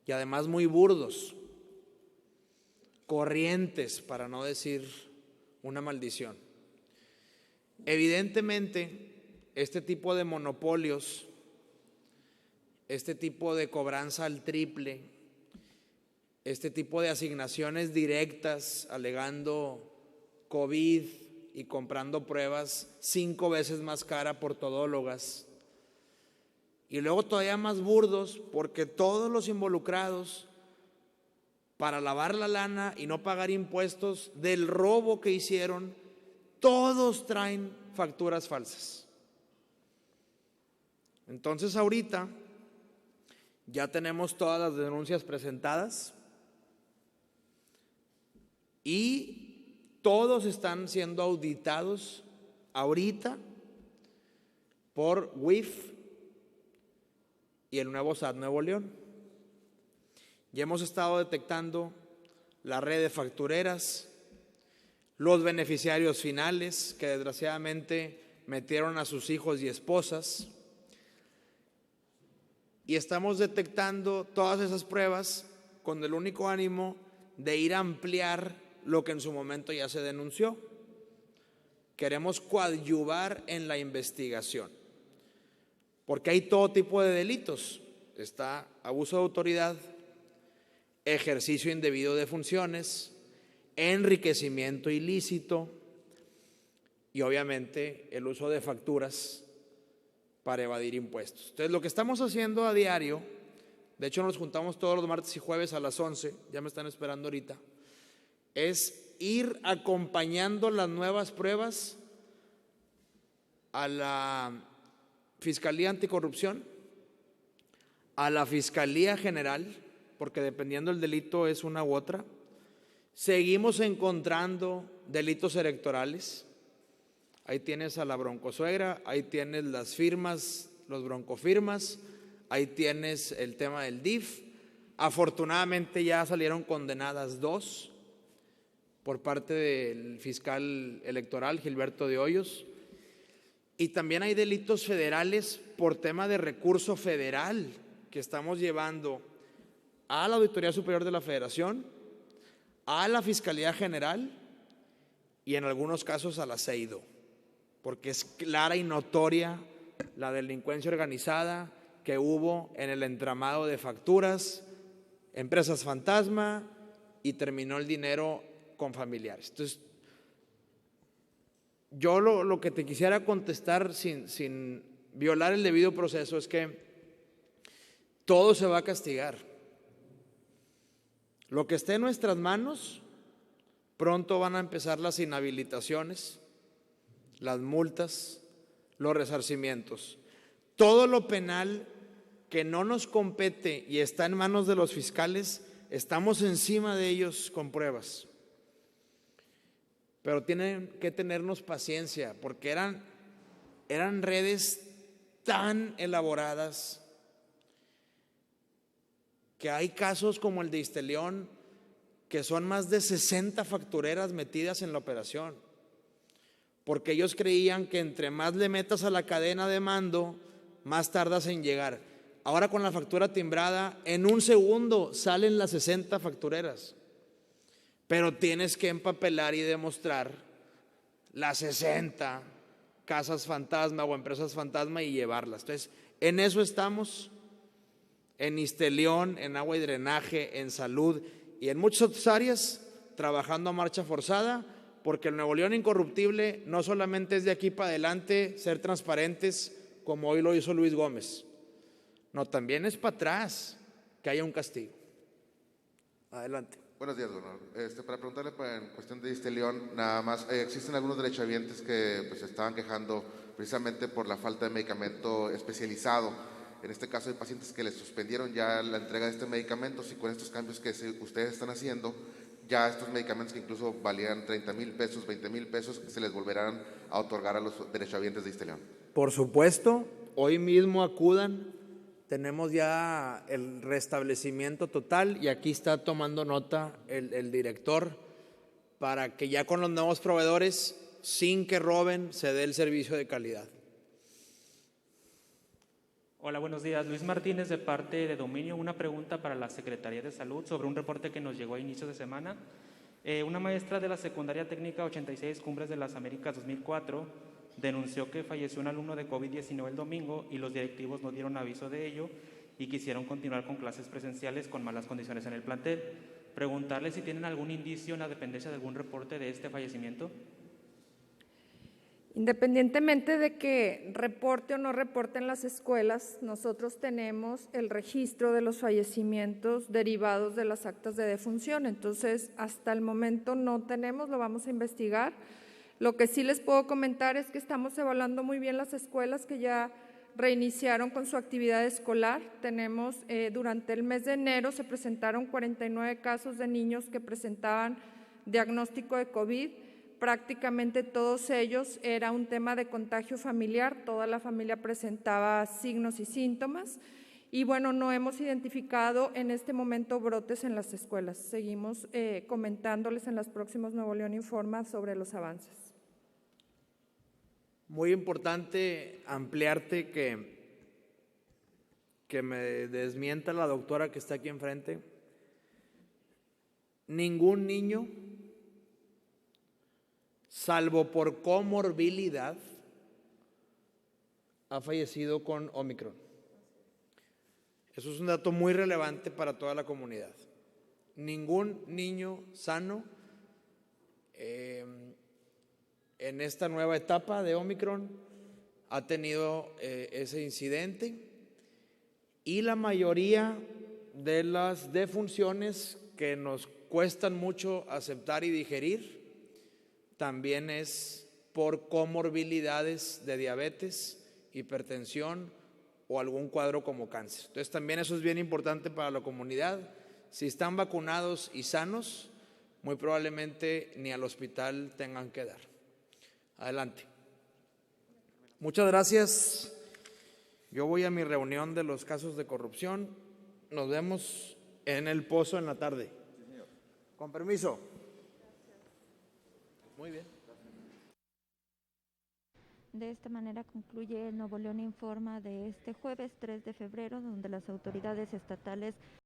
y además muy burdos, corrientes, para no decir una maldición. Evidentemente, este tipo de monopolios, este tipo de cobranza al triple, este tipo de asignaciones directas alegando COVID y comprando pruebas 5 veces más cara por todólogas, y luego todavía más burdos, porque todos los involucrados, para lavar la lana y no pagar impuestos del robo que hicieron, todos traen facturas falsas. Entonces ahorita ya tenemos todas las denuncias presentadas y todos están siendo auditados ahorita por WIF y el nuevo SAT Nuevo León. Ya hemos estado detectando la red de factureras, los beneficiarios finales que desgraciadamente metieron a sus hijos y esposas, y estamos detectando todas esas pruebas con el único ánimo de ir a ampliar lo que en su momento ya se denunció. Queremos coadyuvar en la investigación, porque hay todo tipo de delitos. Está abuso de autoridad, ejercicio indebido de funciones, enriquecimiento ilícito y obviamente el uso de facturas para evadir impuestos. Entonces, lo que estamos haciendo a diario, de hecho nos juntamos todos los martes y jueves a las 11, ya me están esperando ahorita, es ir acompañando las nuevas pruebas a la Fiscalía Anticorrupción, a la Fiscalía General, porque dependiendo del delito es una u otra. Seguimos encontrando delitos electorales. Ahí tienes a la broncosuegra, ahí tienes las firmas, los broncofirmas, ahí tienes el tema del DIF. Afortunadamente ya salieron condenadas 2 por parte del fiscal electoral Gilberto de Hoyos. Y también hay delitos federales por tema de recurso federal que estamos llevando a la Auditoría Superior de la Federación, a la Fiscalía General y en algunos casos a la CEIDO, porque es clara y notoria la delincuencia organizada que hubo en el entramado de facturas, empresas fantasma, y terminó el dinero con familiares. Entonces, yo lo que te quisiera contestar sin violar el debido proceso es que todo se va a castigar. Lo que esté en nuestras manos, pronto van a empezar las inhabilitaciones, las multas, los resarcimientos. Todo lo penal que no nos compete y está en manos de los fiscales, estamos encima de ellos con pruebas. Pero tienen que tenernos paciencia, porque eran redes tan elaboradas que hay casos como el de Isteleón, que son más de 60 factureras metidas en la operación, porque ellos creían que entre más le metas a la cadena de mando, más tardas en llegar. Ahora con la factura timbrada, en un segundo salen las 60 factureras, pero tienes que empapelar y demostrar las 60 casas fantasma o empresas fantasma y llevarlas. Entonces, en eso estamos, en Isteleón, en agua y drenaje, en salud y en muchas otras áreas, trabajando a marcha forzada, porque el Nuevo León incorruptible no solamente es de aquí para adelante ser transparentes, como hoy lo hizo Luis Gómez, no, también es para atrás que haya un castigo. Adelante. Buenos días, gobernador. Para preguntarle en cuestión de Isteleón, nada más, existen algunos derechohabientes que pues, se estaban quejando precisamente por la falta de medicamento especializado. En este caso hay pacientes que les suspendieron ya la entrega de este medicamento y con estos cambios que ustedes están haciendo, ya estos medicamentos que incluso valían 30,000 pesos, 20,000 pesos, se les volverán a otorgar a los derechohabientes de Isteleón. Por supuesto, hoy mismo acudan, tenemos ya el restablecimiento total y aquí está tomando nota el director para que ya con los nuevos proveedores, sin que roben, se dé el servicio de calidad. Hola, buenos días. Luis Martínez, de parte de Dominio. Una pregunta para la Secretaría de Salud sobre un reporte que nos llegó a inicios de semana. Una maestra de la Secundaria Técnica 86 Cumbres de las Américas 2004 denunció que falleció un alumno de COVID-19 el domingo y los directivos no dieron aviso de ello y quisieron continuar con clases presenciales con malas condiciones en el plantel. Preguntarle si tienen algún indicio en la dependencia de algún reporte de este fallecimiento. Independientemente de que reporte o no reporte en las escuelas, nosotros tenemos el registro de los fallecimientos derivados de las actas de defunción. Entonces, hasta el momento no tenemos, lo vamos a investigar. Lo que sí les puedo comentar es que estamos evaluando muy bien las escuelas que ya reiniciaron con su actividad escolar. Tenemos, durante el mes de enero se presentaron 49 casos de niños que presentaban diagnóstico de COVID. Prácticamente todos ellos era un tema de contagio familiar, toda la familia presentaba signos y síntomas y bueno, no hemos identificado en este momento brotes en las escuelas. Seguimos comentándoles en los próximos Nuevo León Informa sobre los avances. Muy importante ampliarte que me desmienta la doctora que está aquí enfrente. Ningún niño, salvo por comorbilidad, ha fallecido con Omicron. Eso es un dato muy relevante para toda la comunidad. Ningún niño sano en esta nueva etapa de Omicron ha tenido ese incidente y la mayoría de las defunciones que nos cuestan mucho aceptar y digerir también es por comorbilidades de diabetes, hipertensión o algún cuadro como cáncer. Entonces también eso es bien importante para la comunidad. Si están vacunados y sanos, muy probablemente ni al hospital tengan que dar. Adelante. Muchas gracias. Yo voy a mi reunión de los casos de corrupción. Nos vemos en el Pozo en la tarde. Con permiso. Muy bien. De esta manera concluye el Nuevo León Informa de este jueves 3 de febrero, donde las autoridades estatales